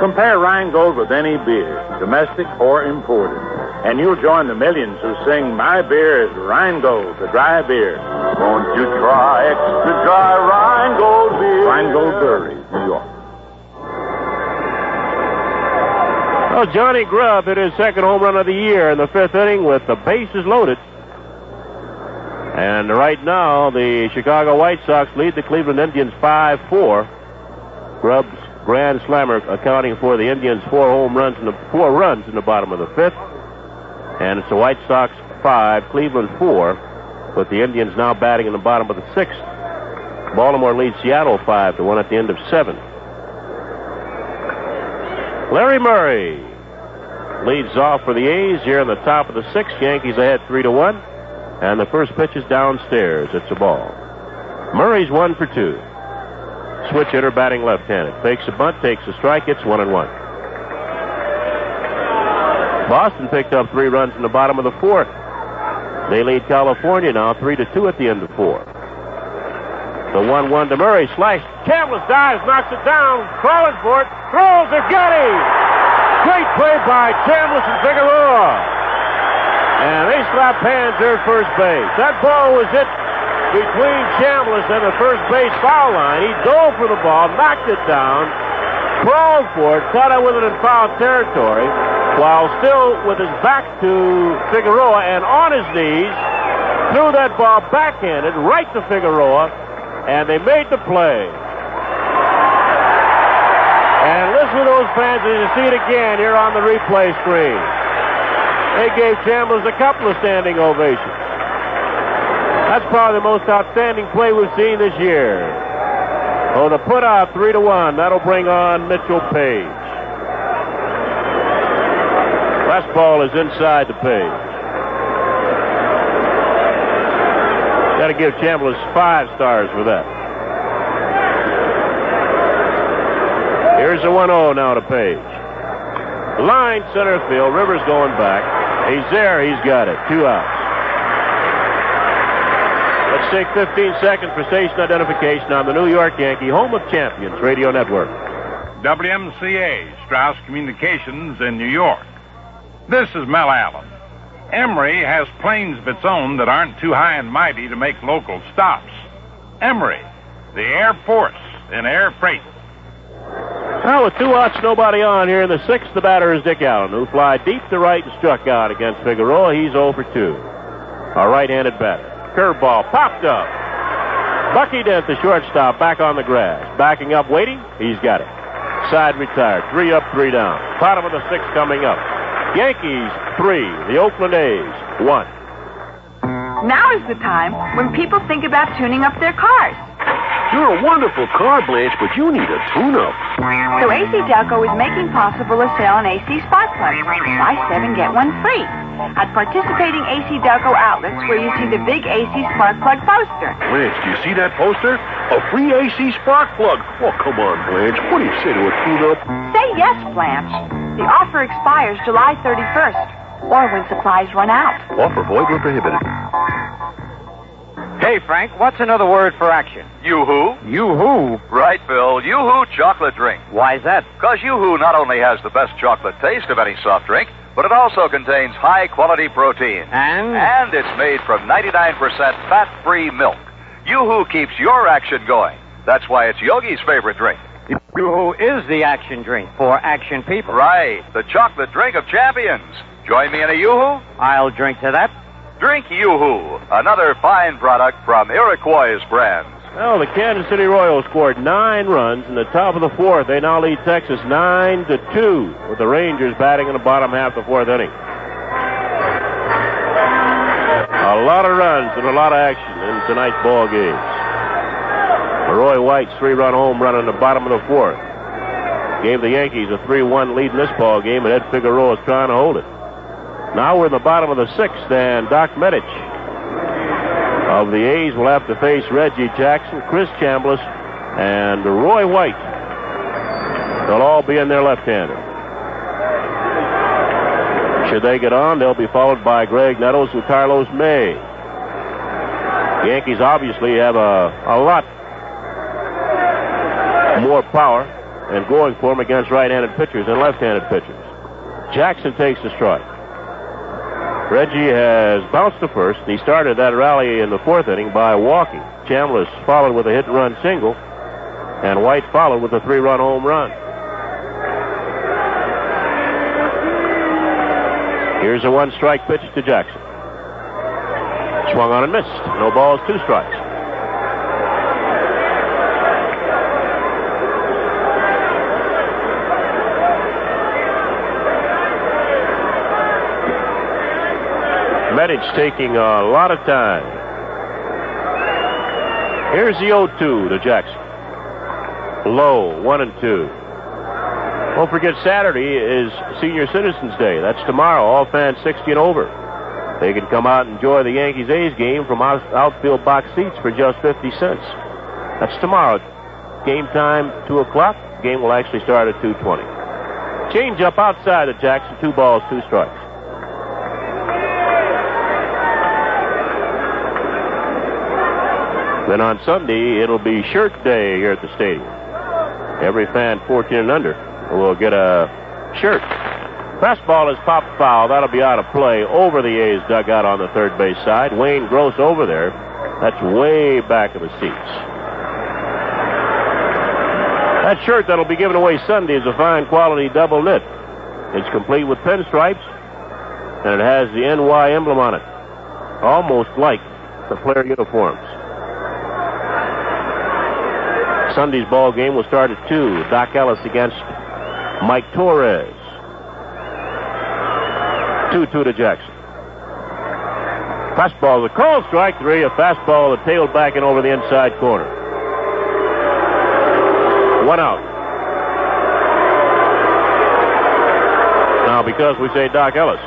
Compare Rheingold with any beer, domestic or imported. And you'll join the millions who sing, "My beer is Rheingold, the dry beer. Won't you try extra dry Rheingold beer?" Rheingold Brewery, New York. Well, Johnny Grubb hit his second home run of the year in the 5th inning with the bases loaded. And right now, the Chicago White Sox lead the Cleveland Indians 5-4. Grubb's grand slammer accounting for the Indians' 4 runs in the bottom of the 5th. And it's the White Sox 5, Cleveland 4, with the Indians now batting in the bottom of the 6th. Baltimore leads Seattle 5-1 at the end of 7. Larry Murray leads off for the A's here in the top of the 6th. Yankees ahead 3-1. And the first pitch is downstairs. It's a ball. Murray's 1 for 2. Switch hitter batting left-handed. Fakes a bunt, takes a strike. It's 1-1. Boston picked up 3 runs in the bottom of the 4th. They lead California now 3-2 at the end of 4. The 1-1 to Murray. Slashed. Chambliss dives, knocks it down. Crawling for it. Throws to Getty. Great play by Chambliss and Figueroa. And they slap hands there at first base. That ball was hit between Chambliss and the first base foul line. He dove for the ball, knocked it down, crawled for it, caught it with it in foul territory, while still with his back to Figueroa and on his knees, threw that ball backhanded right to Figueroa, and they made the play. And listen to those fans as you see it again here on the replay screen. They gave Chambliss a couple of standing ovations. That's probably the most outstanding play we've seen this year. Oh, the put out 3-1. That'll bring on Mitchell Page. Fastball is inside the Page. Got to give Chambliss 5 stars for that. Here's a 1-0 now to Page. Line center field. Rivers going back. He's there. He's got it. 2 outs. Let's take 15 seconds for station identification on the New York Yankee, home of champions, radio network. WMCA, Strauss Communications in New York. This is Mel Allen. Emory has planes of its own that aren't too high and mighty to make local stops. Emory, the Air Force in air freight. Now with 2 outs, nobody on here in the 6th, the batter is Dick Allen, who fly deep to right and struck out against Figueroa. He's 0 for 2. A right-handed batter. Curveball popped up. Bucky Dent, the shortstop, back on the grass. Backing up, waiting. He's got it. Side retired. 3 up, 3 down. Bottom of the 6th coming up. Yankees 3, the Oakland A's 1. Now is the time when people think about tuning up their cars. You're a wonderful car, Blanche, but you need a tune-up. So AC Delco is making possible a sale on AC spark plugs. Buy 7, get 1 free. At participating AC Delco outlets where you see the big AC spark plug poster. Blanche, do you see that poster? A free AC spark plug. Oh, come on, Blanche. What do you say to a tune-up? Say yes, Blanche. The offer expires July 31st, or when supplies run out. Offer void when prohibited. Hey, Frank, what's another word for action? Yoo-hoo. Yoo-hoo? Right, Bill. Yoo-hoo chocolate drink. Why's that? Because Yoo-hoo not only has the best chocolate taste of any soft drink, but it also contains high-quality protein. And it's made from 99% fat-free milk. Yoo-hoo keeps your action going. That's why it's Yogi's favorite drink. Yoo-hoo is the action drink for action people. Right. The chocolate drink of champions. Join me in a Yoo-hoo? I'll drink to that. Drink Yoo-hoo, another fine product from Iroquois brands. Well, the Kansas City Royals scored 9 runs in the top of the 4th. They now lead Texas 9-2, with the Rangers batting in the bottom half of the 4th inning. A lot of runs and a lot of action in tonight's ball games. Roy White's 3-run home run in the bottom of the 4th gave the Yankees a 3-1 lead in this ball game, and Ed Figueroa is trying to hold it. Now we're in the bottom of the 6th, and Doc Medich of the A's will have to face Reggie Jackson, Chris Chambliss, and Roy White. They'll all be in their left-hander. Should they get on, they'll be followed by Graig Nettles and Carlos May. The Yankees obviously have a lot more power and going for them against right-handed pitchers than left-handed pitchers. Jackson takes the strike. Reggie has bounced to first. He started that rally in the 4th inning by walking. Chambliss followed with a hit-and-run single, and White followed with a 3-run home run. Here's a 1-strike pitch to Jackson. Swung on and missed. No balls, 2 strikes. Medich taking a lot of time. Here's the 0-2 to Jackson. Low, 1-2. Don't forget Saturday is Senior Citizens Day. That's tomorrow. All fans 60 and over. They can come out and enjoy the Yankees-A's game from outfield box seats for just 50 cents. That's tomorrow. Game time, 2 o'clock. Game will actually start at 2:20. Change up outside of Jackson. 2 balls, 2 strikes. Then on Sunday, it'll be shirt day here at the stadium. Every fan 14 and under will get a shirt. Fastball is popped foul. That'll be out of play over the A's dugout on the third base side. Wayne Gross over there. That's way back of the seats. That shirt that'll be given away Sunday is a fine quality double knit. It's complete with pinstripes, and it has the NY emblem on it, almost like the player uniforms. Sunday's ball game will start at 2. Doc Ellis against Mike Torres. 2-2 to Jackson. Fastball is a called strike 3. A fastball that tailed back and over the inside corner. 1 out. Now, because we say Doc Ellis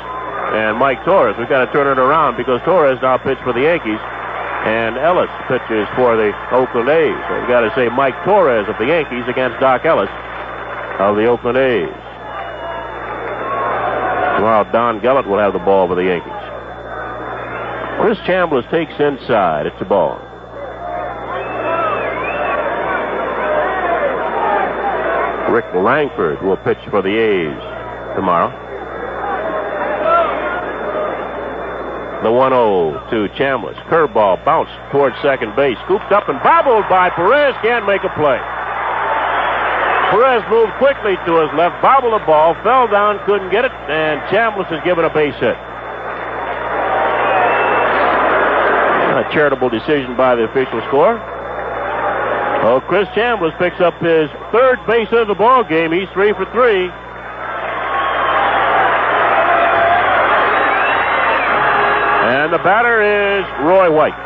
and Mike Torres, we've got to turn it around because Torres now pitched for the Yankees. And Ellis pitches for the Oakland A's. So we've got to say Mike Torres of the Yankees against Doc Ellis of the Oakland A's. Tomorrow, Don Gellert will have the ball for the Yankees. Chris Chambliss takes inside. It's a ball. Rick Langford will pitch for the A's tomorrow. The 1-0 to Chambliss. Curveball bounced towards second base. Scooped up and bobbled by Perez. Can't make a play. Perez moved quickly to his left, bobbled the ball, fell down, couldn't get it, and Chambliss is given a base hit. A charitable decision by the official score. Oh, Chris Chambliss picks up his third base of the ball game. He's 3 for 3. And the batter is Roy White.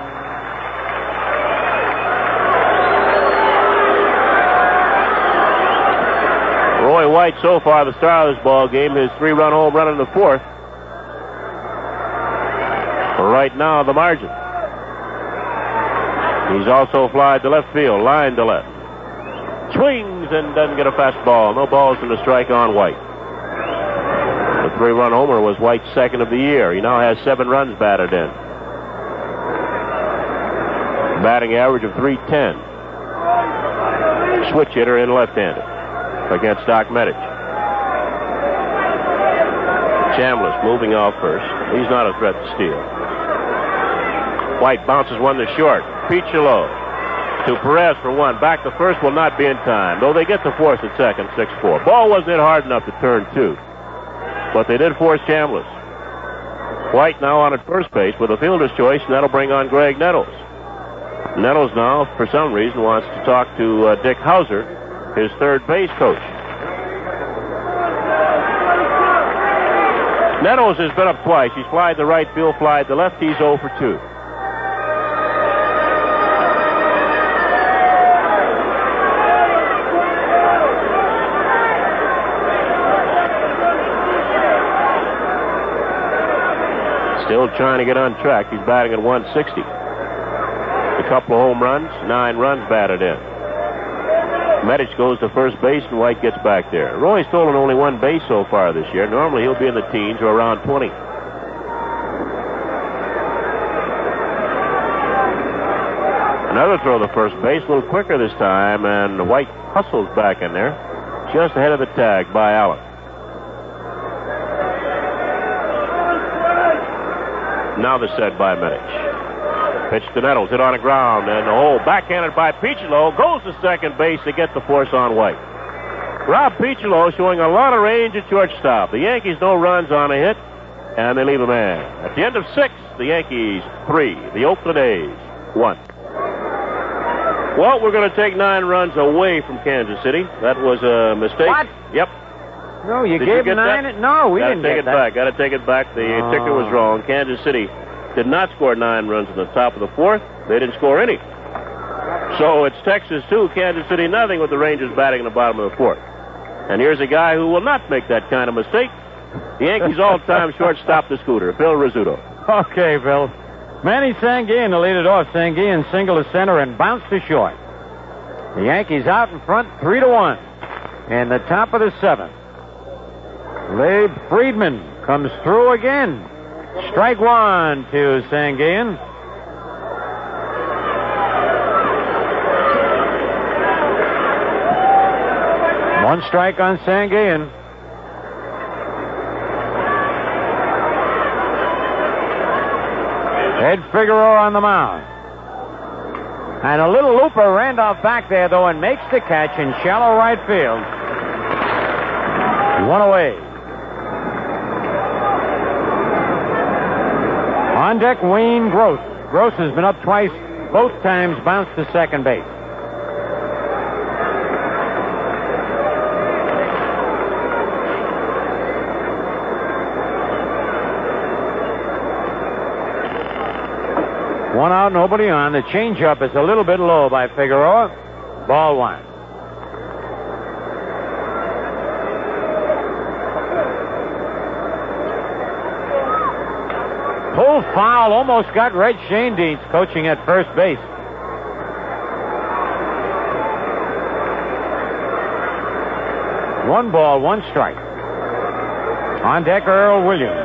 Roy White, so far, the star of this ball game, his 3-run home run in the fourth. Right now, the margin. He's also flied to left field, line to left. Swings and doesn't get a fastball. No balls and a strike on White. The 3-run homer was White's second of the year. He now has 7 runs batted in. Batting average of .310. Switch hitter in left-handed against Doc Medich. Chambliss moving off first. He's not a threat to steal. White bounces one to short. Picciolo to Perez for 1. Back to first will not be in time, though they get to force at second, 6-4. Ball wasn't hit hard enough to turn 2, but they did force Chambliss. White now on at first base with a fielder's choice, and that'll bring on Graig Nettles. Nettles now, for some reason, wants to talk to Dick Hauser, his third base coach. Nettles has been up twice. He's flied to right field, flied to left. He's 0 for 2. Still trying to get on track. He's batting at 160. A couple of home runs, 9 runs batted in. Medich goes to first base, and White gets back there. Roy's stolen only 1 base so far this year. Normally he'll be in the teens or around 20. Another throw to first base, a little quicker this time, and White hustles back in there, just ahead of the tag by Allen. Now the set by Medich. Pitch to Nettles, hit on the ground, and the hole backhanded by Picciolo. Goes to second base to get the force on White. Rob Picciolo showing a lot of range at shortstop. The Yankees no runs on a hit, and they leave a man. At the end of 6, the Yankees 3, the Oakland A's 1. Well, we're going to take 9 runs away from Kansas City. That was a mistake. What? Yep. No, you gave 9. No, we didn't get that. Got to take it back. The ticker was wrong. Kansas City did not score 9 runs in the top of the 4th. They didn't score any. So it's Texas 2, Kansas City nothing, with the Rangers batting in the bottom of the 4th. And here's a guy who will not make that kind of mistake. The Yankees' all-time shortstop, the Scooter, Phil Rizzuto. Okay, Phil. Manny Sanguillen to lead it off. Sanguillen single to center and bounced to short. The Yankees out in front, 3-1. In the top of the 7th. Labe Friedman comes through again. Strike 1 to Sanguillen. One strike on Sanguillen. Ed Figueroa on the mound. And a little looper, Randolph back there, though, and makes the catch in shallow right field. 1 away. On deck, Wayne Gross. Gross has been up twice, both times bounced to second base. One out, nobody on. The changeup is a little bit low by Figueroa. Ball 1. Pull foul, almost got Red Schoendienst coaching at first base. 1 ball, 1 strike. On deck, Earl Williams.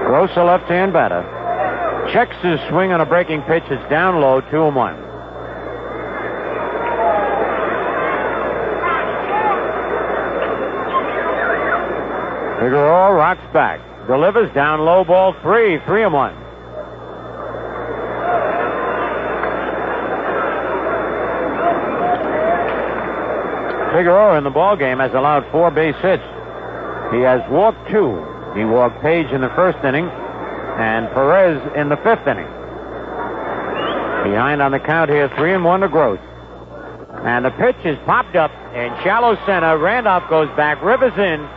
Gross, a left-hand batter. Checks his swing on a breaking pitch. It's down low, 2-1. Figueroa rocks back. Delivers down low, ball 3, 3-1. Figueroa in the ballgame has allowed 4 base hits. He has walked 2. He walked Page in the first inning and Perez in the 5th inning. Behind on the count here, 3-1 to Gross. And the pitch is popped up in shallow center. Randolph goes back, Rivers in.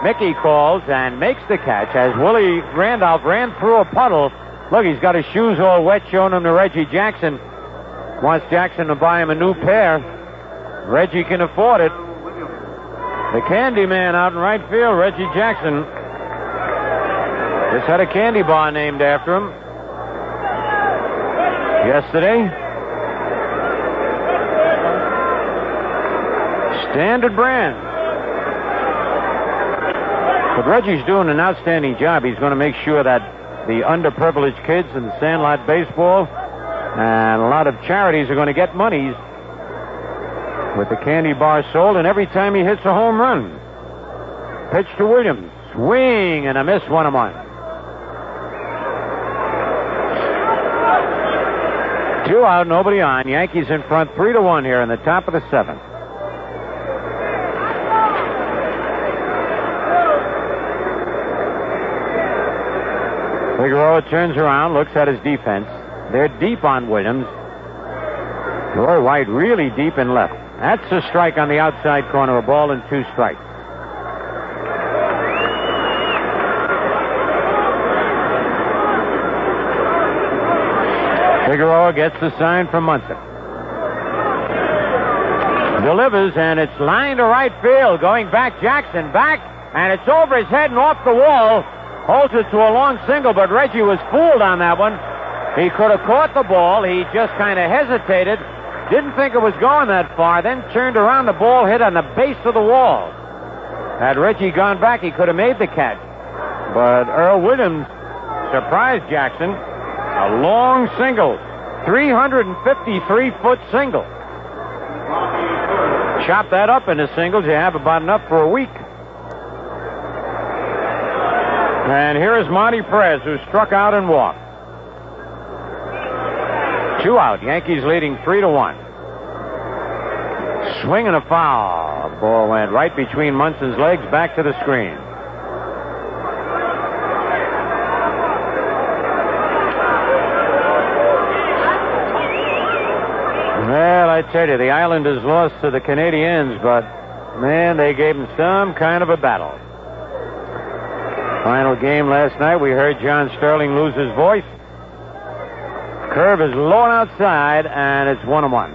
Mickey calls and makes the catch as Willie Randolph ran through a puddle. Look, he's got his shoes all wet, showing them to Reggie Jackson. Wants Jackson to buy him a new pair. Reggie can afford it. The candy man out in right field, Reggie Jackson. Just had a candy bar named after him yesterday. Standard brand. But Reggie's doing an outstanding job. He's going to make sure that the underprivileged kids in Sandlot baseball and a lot of charities are going to get monies with the candy bar sold, and every time he hits a home run. Pitch to Williams. Swing and a miss, 1-1. 2 out, nobody on. Yankees in front 3-1 here in the top of the 7th. Figueroa turns around, looks at his defense. They're deep on Williams. Roy White really deep in left. That's a strike on the outside corner, a ball and 2 strikes. Figueroa gets the sign from Munson. Delivers, and it's lined to right field. Going back, Jackson back, and it's over his head and off the wall. Holds it to a long single, but Reggie was fooled on that one. He could have caught the ball. He just kind of hesitated. Didn't think it was going that far, then turned around. The ball hit on the base of the wall. Had Reggie gone back, he could have made the catch. But Earl Williams surprised Jackson. A long single. 353-foot single. Chop that up into singles, you have about enough for a week. And here is Marty Perez, who struck out and walked. 2 out. Yankees leading 3-1. Swing and a foul. The ball went right between Munson's legs, back to the screen. Well, I tell you, the Islanders lost to the Canadiens, but, man, they gave them some kind of a battle. Final game last night, we heard John Sterling lose his voice. Curve is low and outside, and it's 1-1.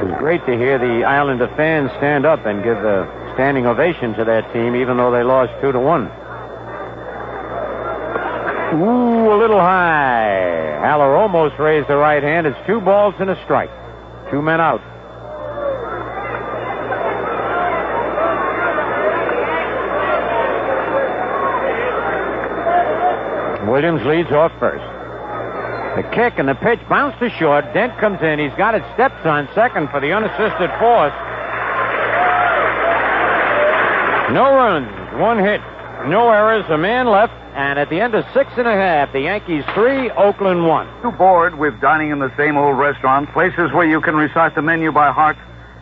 It was great to hear the Islander fans stand up and give a standing ovation to their team, even though they lost 2-1. Ooh, a little high. Haller almost raised the right hand. It's 2 balls and a strike. 2 men out. Williams leads off first. The kick and the pitch bounce to short. Dent comes in. He's got it. Steps on second for the unassisted force. No runs, 1 hit, no errors, a man left. And at the end of 6 1/2, the Yankees 3, Oakland 1. You bored with dining in the same old restaurant, places where you can recite the menu by heart?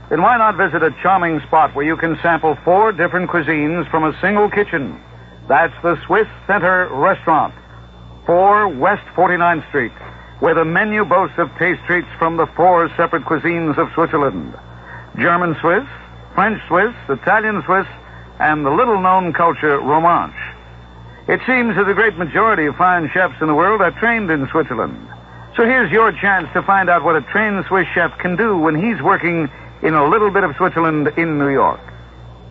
Then why not visit a charming spot where you can sample 4 different cuisines from a single kitchen? That's the Swiss Center Restaurant, 4 West 49th Street, where the menu boasts of taste treats from the 4 separate cuisines of Switzerland. German Swiss, French Swiss, Italian Swiss, and the little-known culture Romanche. It seems that the great majority of fine chefs in the world are trained in Switzerland. So here's your chance to find out what a trained Swiss chef can do when he's working in a little bit of Switzerland in New York.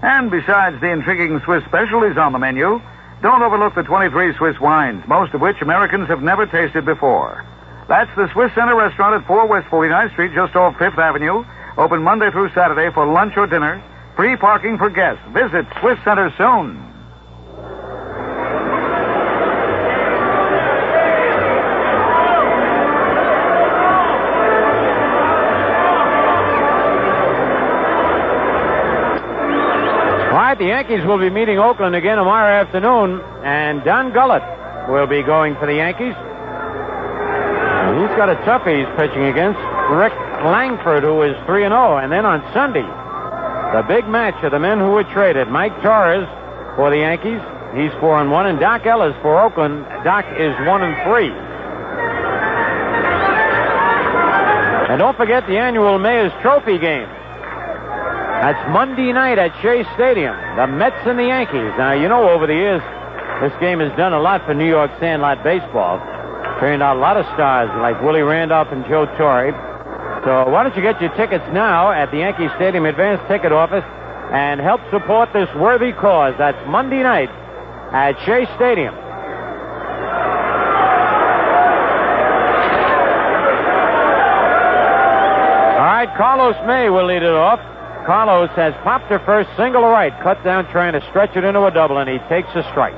And besides the intriguing Swiss specialties on the menu, Don't overlook the 23 Swiss wines, most of which Americans have never tasted before. That's the Swiss Center Restaurant at 4 West 49th Street, just off 5th Avenue. Open Monday through Saturday for lunch or dinner. Free parking for guests. Visit Swiss Center soon. The Yankees will be meeting Oakland again tomorrow afternoon, and Don Gullett will be going for the Yankees. And he's got a toughie he's pitching against, Rick Langford, who is 3-0. And then on Sunday, the big match of the men who were traded. Mike Torres for the Yankees, he's 4-1, and Doc Ellis for Oakland. Doc is 1-3. And don't forget the annual Mayor's Trophy game. That's Monday night at Shea Stadium. The Mets and the Yankees. Now, you know, over the years, this game has done a lot for New York Sandlot baseball. Turned out a lot of stars like Willie Randolph and Joe Torre. So why don't you get your tickets now at the Yankee Stadium Advance Ticket Office and help support this worthy cause. That's Monday night at Shea Stadium. All right, Carlos May will lead it off. Carlos has popped her first single to right, cut down trying to stretch it into a double, and he takes a strike.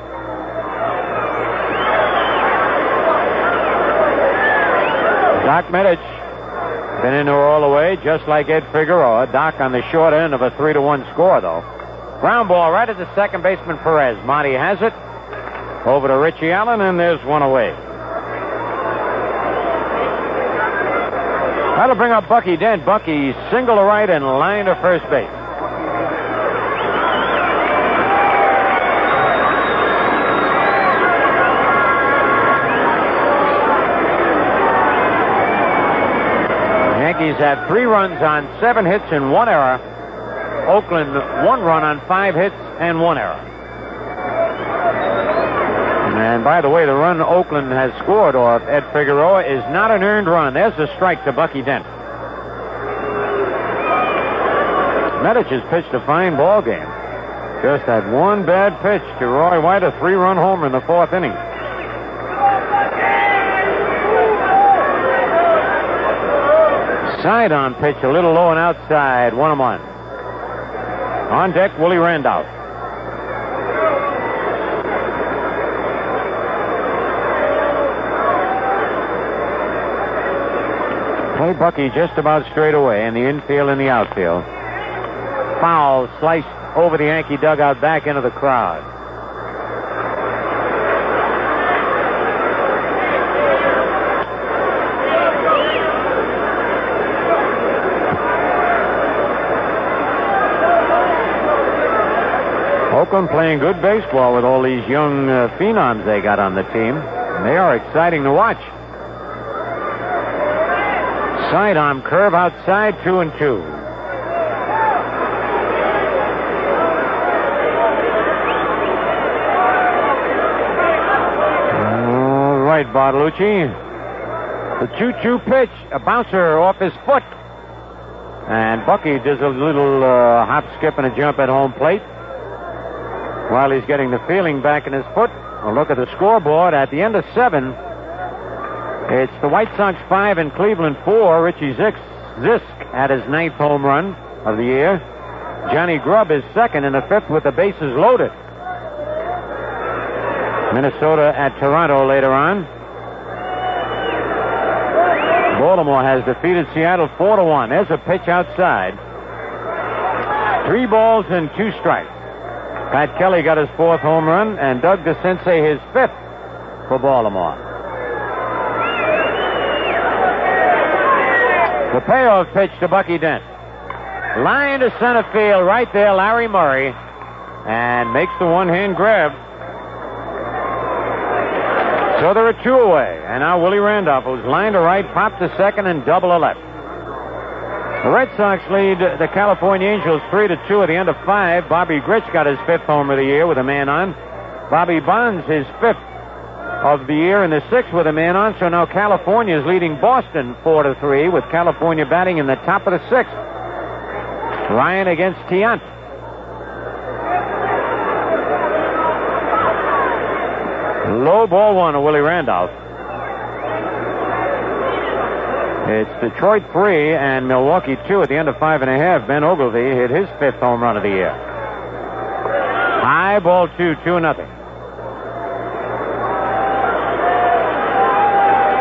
Doc Medich been in there all the way, just like Ed Figueroa. Doc on the short end of a 3-1 score, though. Ground ball right at the second baseman, Perez. Marty has it. Over to Richie Allen, and there's one away. That'll bring up Bucky Dent. Bucky single to right and line to first base. The Yankees had 3 runs on 7 hits and 1 error. Oakland 1 run on 5 hits and 1 error. And by the way, the run Oakland has scored off Ed Figueroa is not an earned run. There's a strike to Bucky Dent. Medich has pitched a fine ball game. Just that one bad pitch to Roy White, a 3-run homer in the 4th inning. Side-on pitch, a little low and outside, 1-1. On deck, Willie Randolph. Play Bucky just about straight away in the infield and the outfield. Foul sliced over the Yankee dugout back into the crowd. Oakland playing good baseball with all these young phenoms they got on the team. And they are exciting to watch. Sidearm curve outside, 2-2. All right, Bartolucci. The 2-2 pitch, a bouncer off his foot. And Bucky does a little hop, skip, and a jump at home plate. While he's getting the feeling back in his foot, a look at the scoreboard. At the end of 7, it's the White Sox 5 and Cleveland 4. Richie Zisk had his 9th home run of the year. Johnny Grubb is second in the 5th with the bases loaded. Minnesota at Toronto later on. Baltimore has defeated Seattle 4-1. There's a pitch outside. 3 balls and 2 strikes. Pat Kelly got his 4th home run, and Doug DeCinces his 5th for Baltimore. The payoff pitch to Bucky Dent. Line to center field, right there, Larry Murray, and makes the one-hand grab. So there are 2 away, and now Willie Randolph, who's lined to right, popped to second, and double to left. The Red Sox lead the California Angels 3-2 at the end of 5. Bobby Grich got his 5th home of the year with a man on. Bobby Bonds his 5th of the year in the 6th with a man on. So now California is leading Boston 4-3 with California batting in the top of the 6th. Ryan against Tiant. Low ball one to Willie Randolph. It's Detroit 3 and Milwaukee 2 at the end of 5.5. Ben Ogilvy hit his 5th home run of the year. High ball 2-0.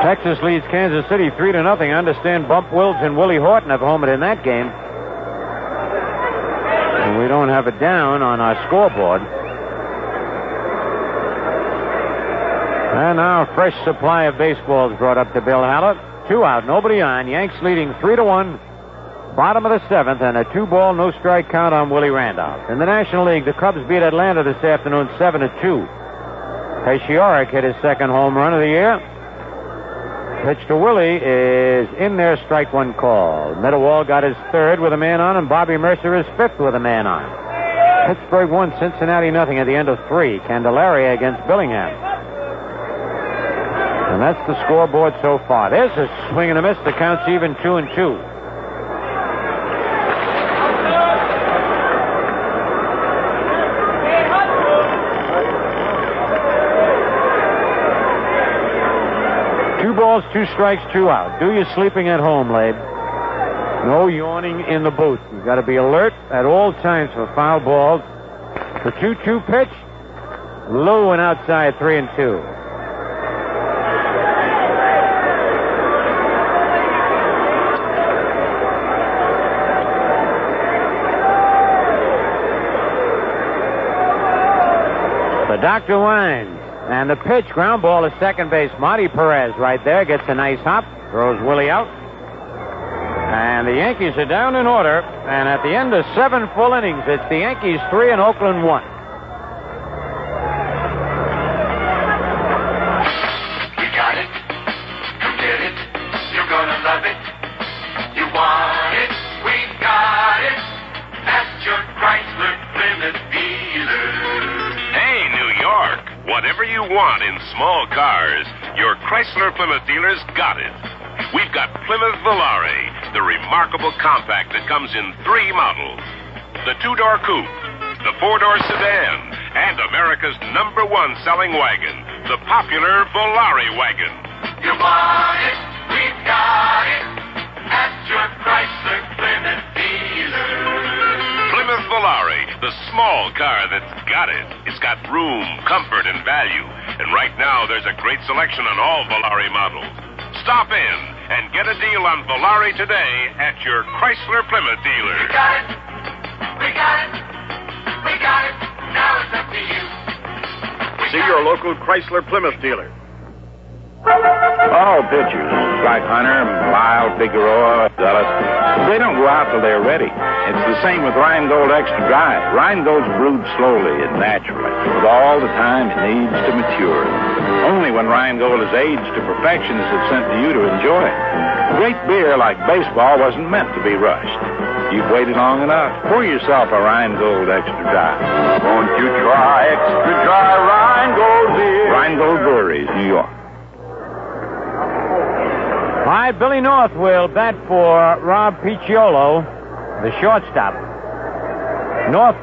Texas leads Kansas City 3-0. I understand Bump Wills and Willie Horton have homered in that game. And we don't have it down on our scoreboard. And now a fresh supply of baseballs brought up to Bill Hallett. 2 out, nobody on. Yanks leading 3-1. Bottom of the 7th, and a 2-ball, no-strike count on Willie Randolph. In the National League, the Cubs beat Atlanta this afternoon 7-2. Pecioric hit his 2nd home run of the year. Pitch to Willie is in there, strike 1 call. Meadowall got his 3rd with a man on, and Bobby Mercer his 5th with a man on. Pittsburgh won, Cincinnati nothing at the end of 3. Candelaria against Billingham. And that's the scoreboard so far. There's a swing and a miss. The count's even 2-2. Two balls, 2 strikes, 2 out. Do your sleeping at home, Labe. No yawning in the booth. You've got to be alert at all times for foul balls. The 2-2 pitch. Low and outside, 3-2. The doctor whines. And the pitch, ground ball to second base. Marty Perez right there gets a nice hop. Throws Willie out. And the Yankees are down in order. And at the end of 7 full innings, it's the Yankees 3 and Oakland 1. We got it. Come get it. You're gonna love it. You want it. We got it. At your Chrysler Plymouth dealer. Hey, New York. Whatever you want in small cars, your Chrysler Plymouth dealers got it. We've got Plymouth Volare, the remarkable compact that comes in 3 models. The 2-door coupe, the 4-door sedan, and America's #1 selling wagon, the popular Volare wagon. You want it, we've got it. At your Chrysler Plymouth dealer. Plymouth Volare, the small car that's got it. It's got room, comfort, and value. And right now, there's a great selection on all Volare models. Stop in and get a deal on Volare today at your Chrysler Plymouth dealer. We got it. We got it. We got it. Now it's up to you. See your local Chrysler Plymouth dealer. All pitchers, like Hunter, Lyle, Figueroa, Dulles, they don't go out till they're ready. It's the same with Rheingold Extra Dry. Rheingold's brewed slowly and naturally, with all the time it needs to mature. Only when Rheingold is aged to perfection is it sent to you to enjoy. Great beer like baseball wasn't meant to be rushed. You've waited long enough. Pour yourself a Rheingold Extra Dry. Won't you try Extra Dry Rheingold beer? Rheingold Breweries, New York. All right, Billy North will bat for Rob Picciolo, the shortstop. North,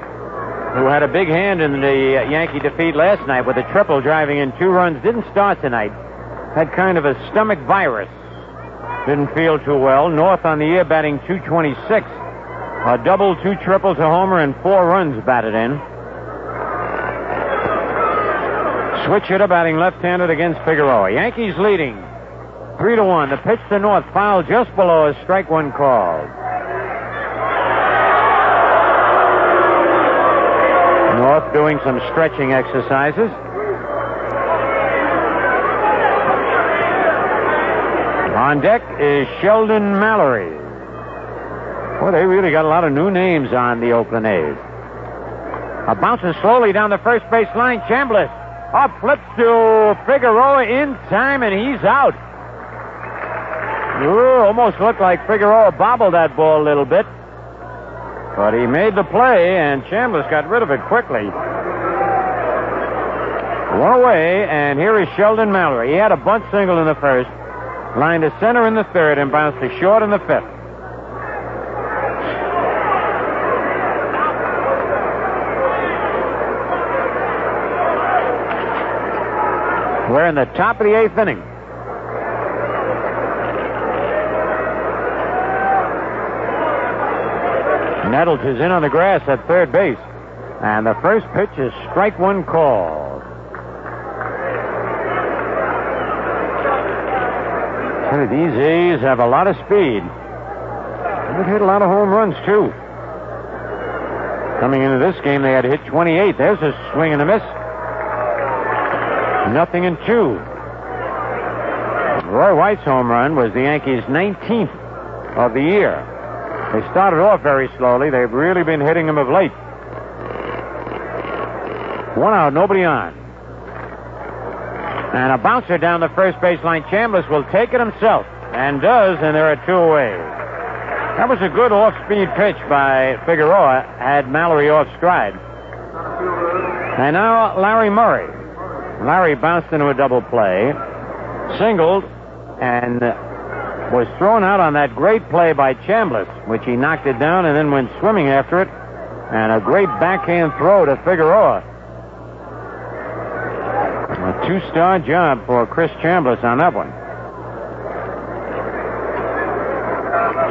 who had a big hand in the Yankee defeat last night with a triple driving in 2 runs, didn't start tonight. Had kind of a stomach virus. Didn't feel too well. North on the year batting .226. A double, 2 triples, a homer, and 4 runs batted in. Switch hitter batting left-handed against Figueroa. Yankees leading 3-1. The pitch to North, foul just below, a strike 1 called. North doing some stretching exercises. On deck is Sheldon Mallory. Well, they really got a lot of new names on the Oakland A's. Bouncing slowly down the first base line, Chambliss. Up flips to Figueroa in time, and he's out. Ooh, almost looked like Figueroa bobbled that ball a little bit. But he made the play, and Chambliss got rid of it quickly. 1 away, and here is Sheldon Mallory. He had a bunt single in the first, lined to center in the 3rd, and bounced to short in the 5th. We're in the top of the 8th inning. Nettles is in on the grass at third base. And the first pitch is strike one called. These A's have a lot of speed. They've hit a lot of home runs, too. Coming into this game, they had hit 28. There's a swing and a miss. 0-2. Roy White's home run was the Yankees' 19th of the year. They started off very slowly. They've really been hitting him of late. 1 out, nobody on. And a bouncer down the first baseline. Chambliss will take it himself, and does, and there are 2 away. That was a good off-speed pitch by Figueroa, had Mallory off stride. And now Larry Murray. Larry bounced into a double play, singled, and was thrown out on that great play by Chambliss, which he knocked it down and then went swimming after it. And a great backhand throw to Figueroa. A 2-star job for Chris Chambliss on that one.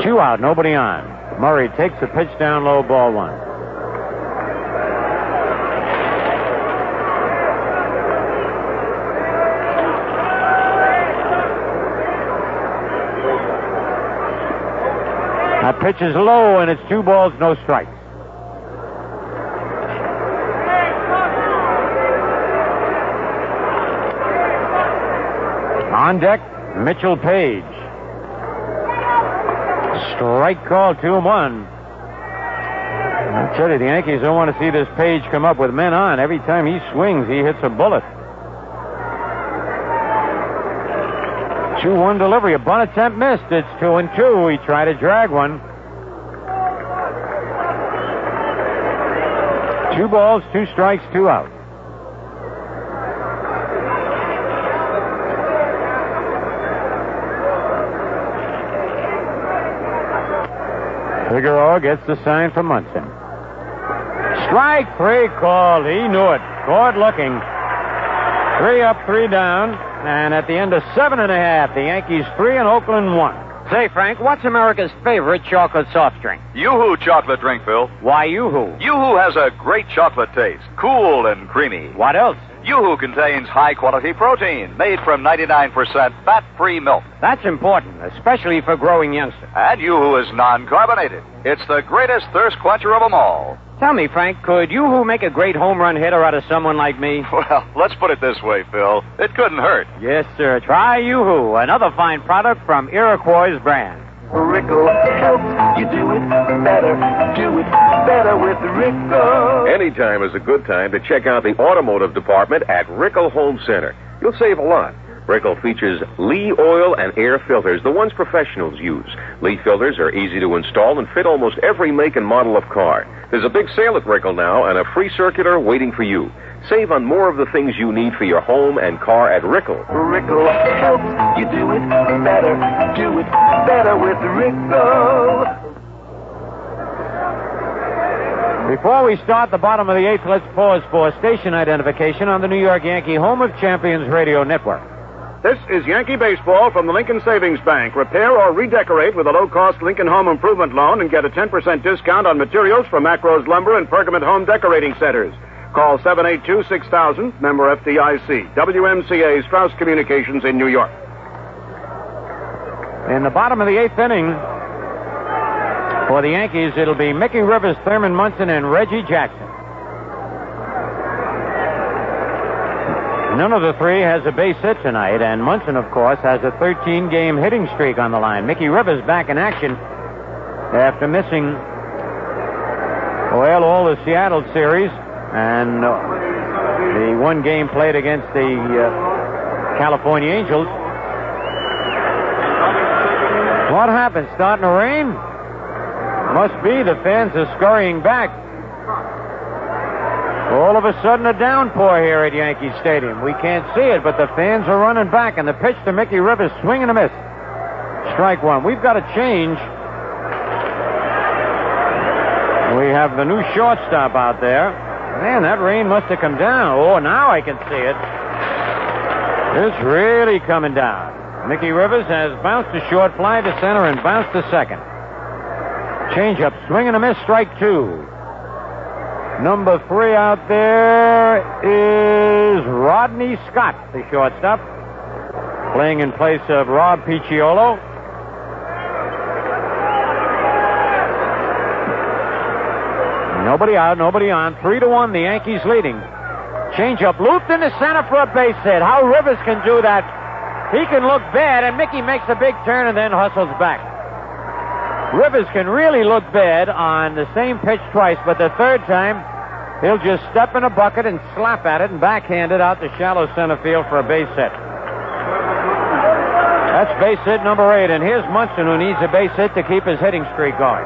2 out, nobody on. Murray takes the pitch down low, ball 1. That pitch is low, and it's 2 balls, no strikes. On deck, Mitchell Page. Strike call, 2-1. I tell you, the Yankees don't want to see this Page come up with men on. Every time he swings, he hits a bullet. 2-1 delivery. A bunt attempt missed. It's 2-2. He tried to drag one. 2 balls, 2 strikes, 2 out. Figueroa gets the sign from Munson. Strike 3 called. He knew it. Caught looking. 3 up, 3 down. And at the end of 7.5, the Yankees 3 and Oakland 1. Say, Frank, what's America's favorite chocolate soft drink? Yoo-hoo chocolate drink, Phil. Why Yoo-hoo? Yoo-hoo has a great chocolate taste. Cool and creamy. What else? Yoo-hoo contains high-quality protein made from 99% fat-free milk. That's important, especially for growing youngsters. And Yoo-hoo is non-carbonated. It's the greatest thirst quencher of them all. Tell me, Frank, could Yoo-hoo make a great home run hitter out of someone like me? Well, let's put it this way, Phil. It couldn't hurt. Yes, sir. Try Yoo-hoo, another fine product from Iroquois brand. Rickle helps you do it better. Do it better with Rickle. Anytime is a good time to check out the automotive department at Rickle Home Center. You'll save a lot. Rickle features Lee oil and air filters, the ones professionals use. Lee filters are easy to install and fit almost every make and model of car. There's a big sale at Rickle now and a free circular waiting for you. Save on more of the things you need for your home and car at Rickle. Rickle helps you do it better. Do it better with Rickle. Before we start the bottom of the 8th, let's pause for station identification on the New York Yankee Home of Champions radio network. This is Yankee Baseball from the Lincoln Savings Bank. Repair or redecorate with a low-cost Lincoln Home Improvement Loan and get a 10% discount on materials from Macros Lumber and Pergament Home Decorating Centers. Call 782-6000, member FDIC. WMCA, Strauss Communications in New York. In the bottom of the 8th inning, for the Yankees, it'll be Mickey Rivers, Thurman Munson, and Reggie Jackson. None of the 3 has a base hit tonight, and Munson, of course, has a 13-game hitting streak on the line. Mickey Rivers back in action after missing, well, all the Seattle series and the 1 game played against the California Angels. What happened? Starting to rain? Must be. The fans are scurrying back. All of a sudden, a downpour here at Yankee Stadium. We can't see it, but the fans are running back, and the pitch to Mickey Rivers, swing and a miss. Strike 1. We've got to change. We have the new shortstop out there. Man, that rain must have come down. Oh, now I can see it. It's really coming down. Mickey Rivers has bounced a short fly to center and bounced to second. Change-up, swing and a miss, strike two. Number 3 out there is Rodney Scott, the shortstop, playing in place of Rob Picciolo. Nobody out, nobody on. 3-1, the Yankees leading. Change-up, looped into center for a base hit. How Rivers can do that? He can look bad, and Mickey makes a big turn and then hustles back. Rivers can really look bad on the same pitch twice, but the third time, he'll just step in a bucket and slap at it and backhand it out to shallow center field for a base hit. That's base hit number 8, and here's Munson, who needs a base hit to keep his hitting streak going.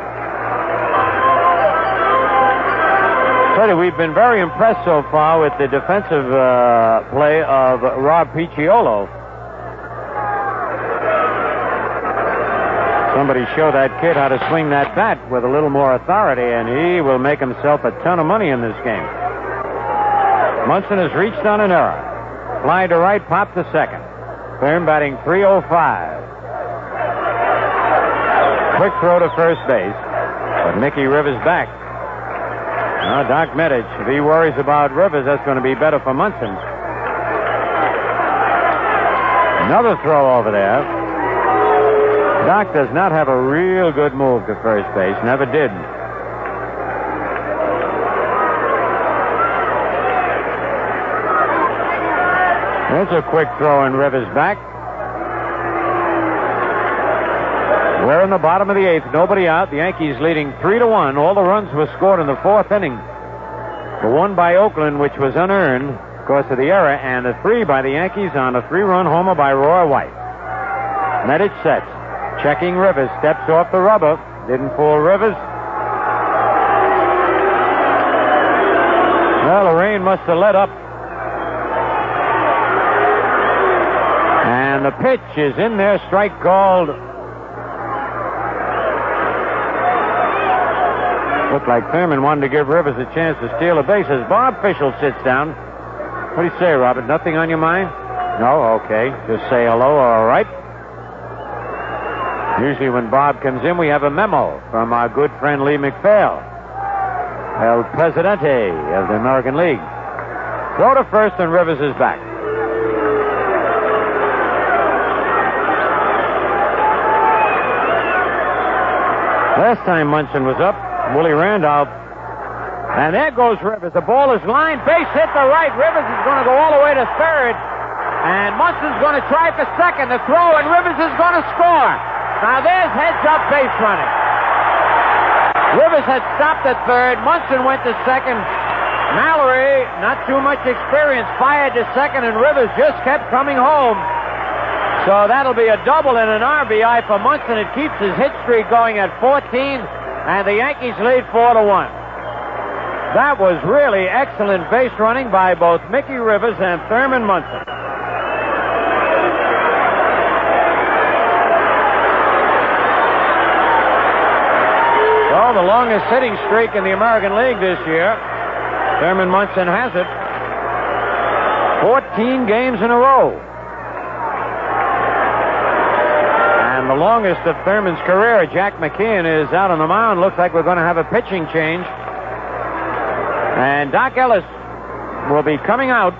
Freddie, we've been very impressed so far with the defensive play of Rob Picciolo. Somebody show that kid how to swing that bat with a little more authority, and he will make himself a ton of money in this game. Munson has reached on an error. Fly to right, pop to second. Thurman batting .305. Quick throw to first base, but Mickey Rivers back. Now Doc Medich, if he worries about Rivers, that's going to be better for Munson. Another throw over there. Doc does not have a real good move to first base. Never did. There's a quick throw in Rivers back. We're in the bottom of the 8th. Nobody out. The Yankees leading 3-1. All the runs were scored in the 4th inning. The 1 by Oakland, which was unearned because of the error, and the 3 by the Yankees on a 3-run homer by Roy White. Medich sets. Checking Rivers. Steps off the rubber. Didn't fool Rivers. Well, the rain must have let up. And the pitch is in there. Strike called. Looked like Thurman wanted to give Rivers a chance to steal a base. As Bob Fischel sits down. What do you say, Robert? Nothing on your mind? No? Okay. Just say hello, all right. Usually when Bob comes in, we have a memo from our good friend Lee McPhail, El Presidente of the American League. Throw to first, and Rivers is back. Last time Munson was up, Willie Randolph. And there goes Rivers. The ball is lined. Base hit to right. Rivers is going to go all the way to third. And Munson's going to try for second. The throw, and Rivers is going to score. Now there's heads-up base running. Rivers had stopped at third. Munson went to second. Mallory, not too much experience, fired to second, and Rivers just kept coming home. So that'll be a double and an RBI for Munson. It keeps his hit streak going at 14, and the Yankees lead 4-1. That was really excellent base running by both Mickey Rivers and Thurman Munson. Well, the longest hitting streak in the American League this year. Thurman Munson has it. 14 games in a row. And the longest of Thurman's career, Jack McKeon, is out on the mound. Looks like we're going to have a pitching change. And Doc Ellis will be coming out.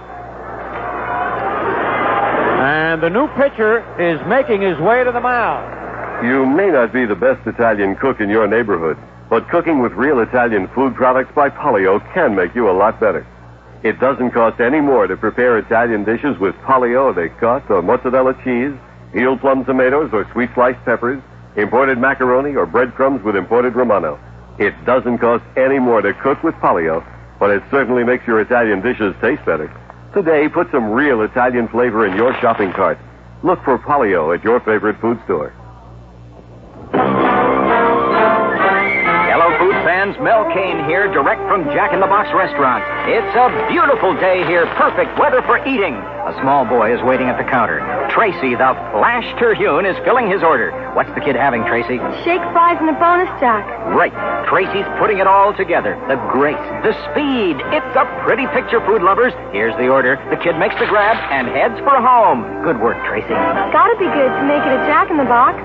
And the new pitcher is making his way to the mound. You may not be the best Italian cook in your neighborhood, but cooking with real Italian food products by Polio can make you a lot better. It doesn't cost any more to prepare Italian dishes with Polio de Cotte or mozzarella cheese, peeled plum tomatoes or sweet sliced peppers, imported macaroni or breadcrumbs with imported Romano. It doesn't cost any more to cook with Polio, but it certainly makes your Italian dishes taste better. Today, put some real Italian flavor in your shopping cart. Look for Polio at your favorite food store. Hello, food fans. friends, Mel Kane here, direct from Jack in the Box restaurant. It's a beautiful day here, perfect weather for eating. A small boy is waiting at the counter. Tracy, the Flash Terhune, is filling his order. What's the kid having, Tracy? Shake fries and a bonus, Jack. Right. Tracy's putting it all together. The grace, the speed. It's a pretty picture, food lovers. Here's the order. The kid makes the grab and heads for home. Good work, Tracy. Gotta be good to make it a Jack in the Box.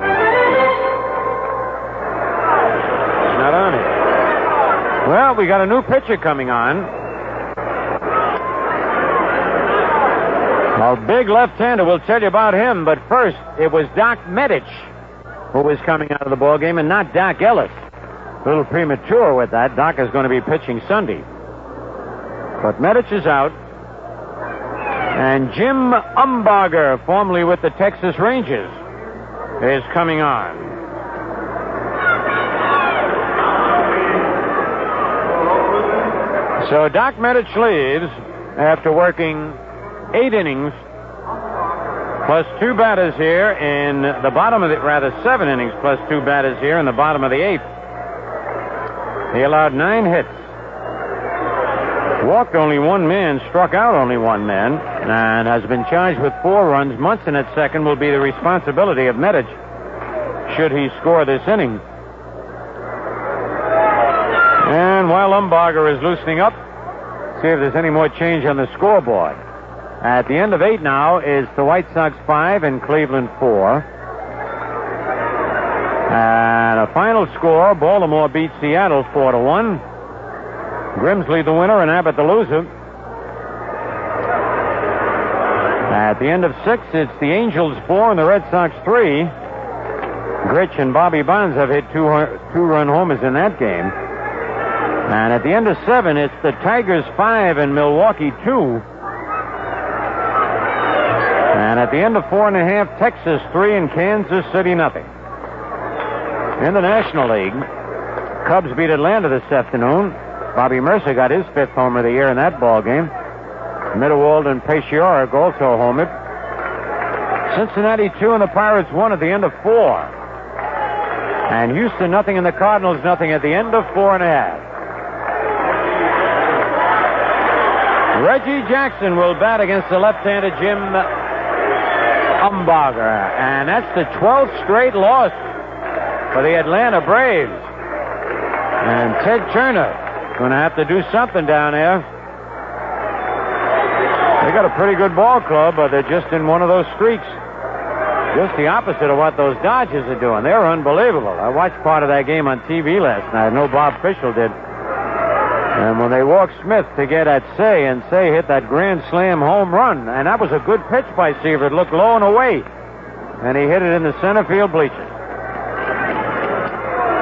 Not on it. Well, we got a new pitcher coming on. A big left-hander. We'll tell you about him, but first, it was Doc Medich who was coming out of the ballgame and not Doc Ellis. A little premature with that. Doc is going to be pitching Sunday. But Medich is out. And Jim Umbarger, formerly with the Texas Rangers, is coming on. So Doc Medich leaves after working 8 innings plus 2 batters here in the bottom of the, 7 innings plus 2 batters here in the bottom of the 8th. He allowed 9 hits. Walked only 1 man, struck out only 1 man, and has been charged with 4 runs. Munson at second will be the responsibility of Medich should he score this inning. And while Umbarger is loosening up, see if there's any more change on the scoreboard. At the end of 8 now is the White Sox 5 and Cleveland 4. And a final score, Baltimore beats Seattle 4-1. Grimsley the winner and Abbott the loser. At the end of 6, it's the Angels 4 and the Red Sox 3. Gritch and Bobby Bonds have hit 2-run homers in that game. And at the end of 7, it's the Tigers 5 and Milwaukee 2. And at the end of 4.5, Texas 3 and Kansas City nothing. In the National League, Cubs beat Atlanta this afternoon. Bobby Mercer got his 5th homer of the year in that ball game. Middlewald and Paciorek also homered. Cincinnati 2 and the Pirates 1 at the end of 4. And Houston nothing and the Cardinals nothing at the end of 4.5. Reggie Jackson will bat against the left-handed Jim Umbarger. And that's the 12th straight loss for the Atlanta Braves. And Ted Turner going to have to do something down there. They got a pretty good ball club, but they're just in one of those streaks. Just the opposite of what those Dodgers are doing. They're unbelievable. I watched part of that game on TV last night. I know Bob Fischel did. And when they walked Smith to get at Say, and Say hit that grand slam home run, and that was a good pitch by Seaver. It looked low and away, and he hit it in the center field bleachers.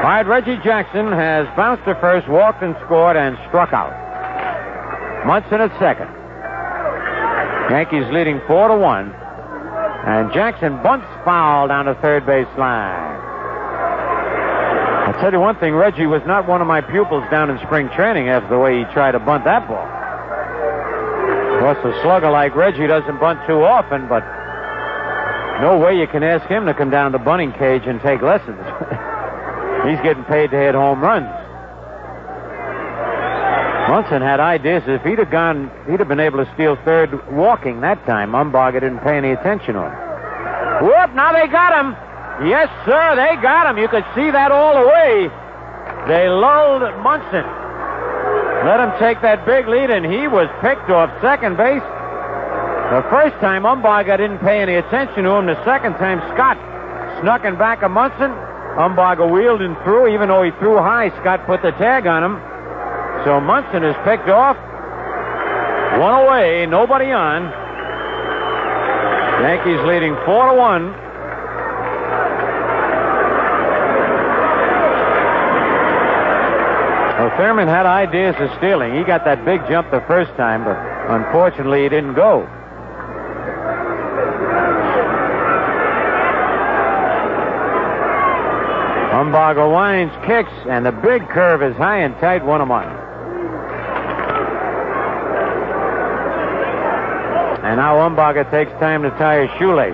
All right, Reggie Jackson has bounced to first, walked and scored, and struck out. Munson at second. Yankees leading 4-1, and Jackson bunts foul down the third base line. I'll tell you one thing, Reggie was not one of my pupils down in spring training after the way he tried to bunt that ball. Of course, a slugger like Reggie doesn't bunt too often, but no way you can ask him to come down to the bunting cage and take lessons. He's getting paid to hit home runs. Munson had ideas. If he'd have gone, he'd have been able to steal third walking that time. Umbarger didn't pay any attention to him. Whoop, now they got him. Yes, sir, they got him. You could see that all the way. They lulled Munson. Let him take that big lead, and he was picked off second base. The first time, Umbarger didn't pay any attention to him. The second time, Scott snuck in back of Munson. Umbarger wheeled and threw. Even though he threw high, Scott put the tag on him. So Munson is picked off. 1 away, nobody on. Yankees leading 4-1. Well, Thurman had ideas of stealing. He got that big jump the first time, but unfortunately he didn't go. Umbarger winds, kicks, and the big curve is high and tight, 1-1. And now Umbarger takes time to tie his shoelace.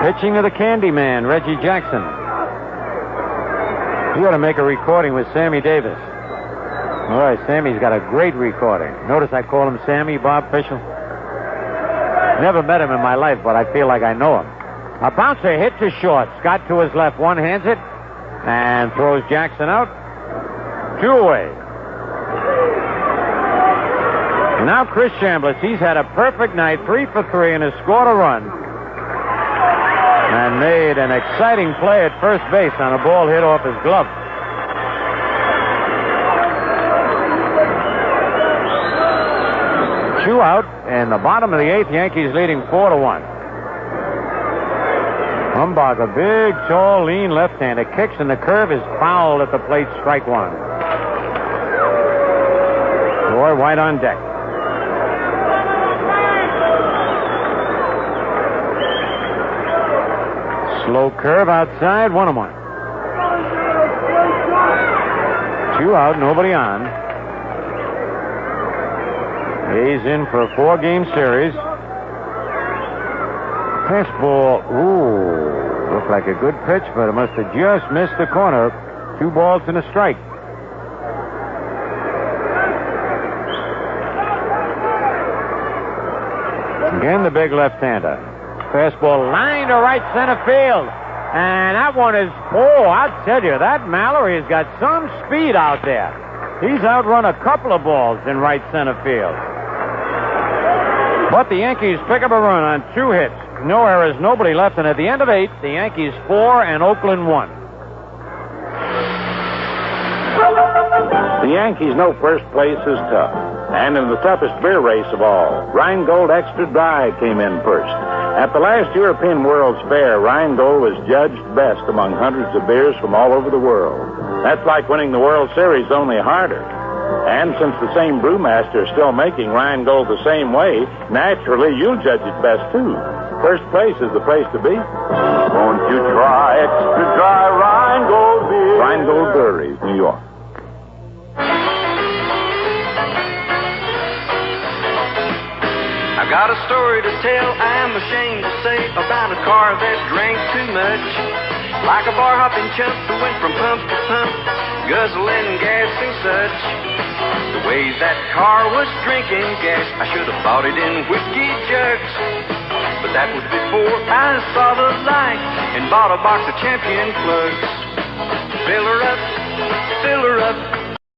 Pitching to the Candy Man, Reggie Jackson. You ought to make a recording with Sammy Davis. Boy, Sammy's got a great recording. Notice I call him Sammy, Bob Fischel. Never met him in my life, but I feel like I know him. A bouncer hit to short. Scott to his left, one-hands it, and throws Jackson out. 2 away. Now Chris Chambliss, he's had a perfect night, 3 for 3, and has scored a run. And made an exciting play at first base on a ball hit off his glove. Two out, and the bottom of the 8th, Yankees leading 4-1. Humbach, a big, tall, lean left-hander, kicks, and the curve is fouled at the plate, strike 1. Roy White on deck. Slow curve outside, 1-1. 2 out, nobody on. Hayes in for a 4-game series. Fastball, ooh, looked like a good pitch, but it must have just missed the corner. 2 balls and a strike. Again, the big left-hander. Fastball line to right center field. And that one is, I'll tell you, that Mallory has got some speed out there. He's outrun a couple of balls in right center field. But the Yankees pick up a run on 2 hits. No errors, nobody left. And at the end of 8, the Yankees 4 and Oakland 1. The Yankees know first place is tough. And in the toughest beer race of all, Rheingold Extra Dry came in first. At the last European World's Fair, Rheingold was judged best among hundreds of beers from all over the world. That's like winning the World Series, only harder. And since the same brewmaster is still making Rheingold the same way, naturally you'll judge it best too. First place is the place to be. Won't you try Extra Dry Rheingold beer? Rheingold Breweries, New York. I've got a story to tell, I'm ashamed to say, about a car that drank too much. Like a bar-hopping chump who went from pump to pump, guzzling gas and such. The way that car was drinking gas, I should have bought it in whiskey jugs. But that was before I saw the light and bought a box of Champion plugs. Fill her up,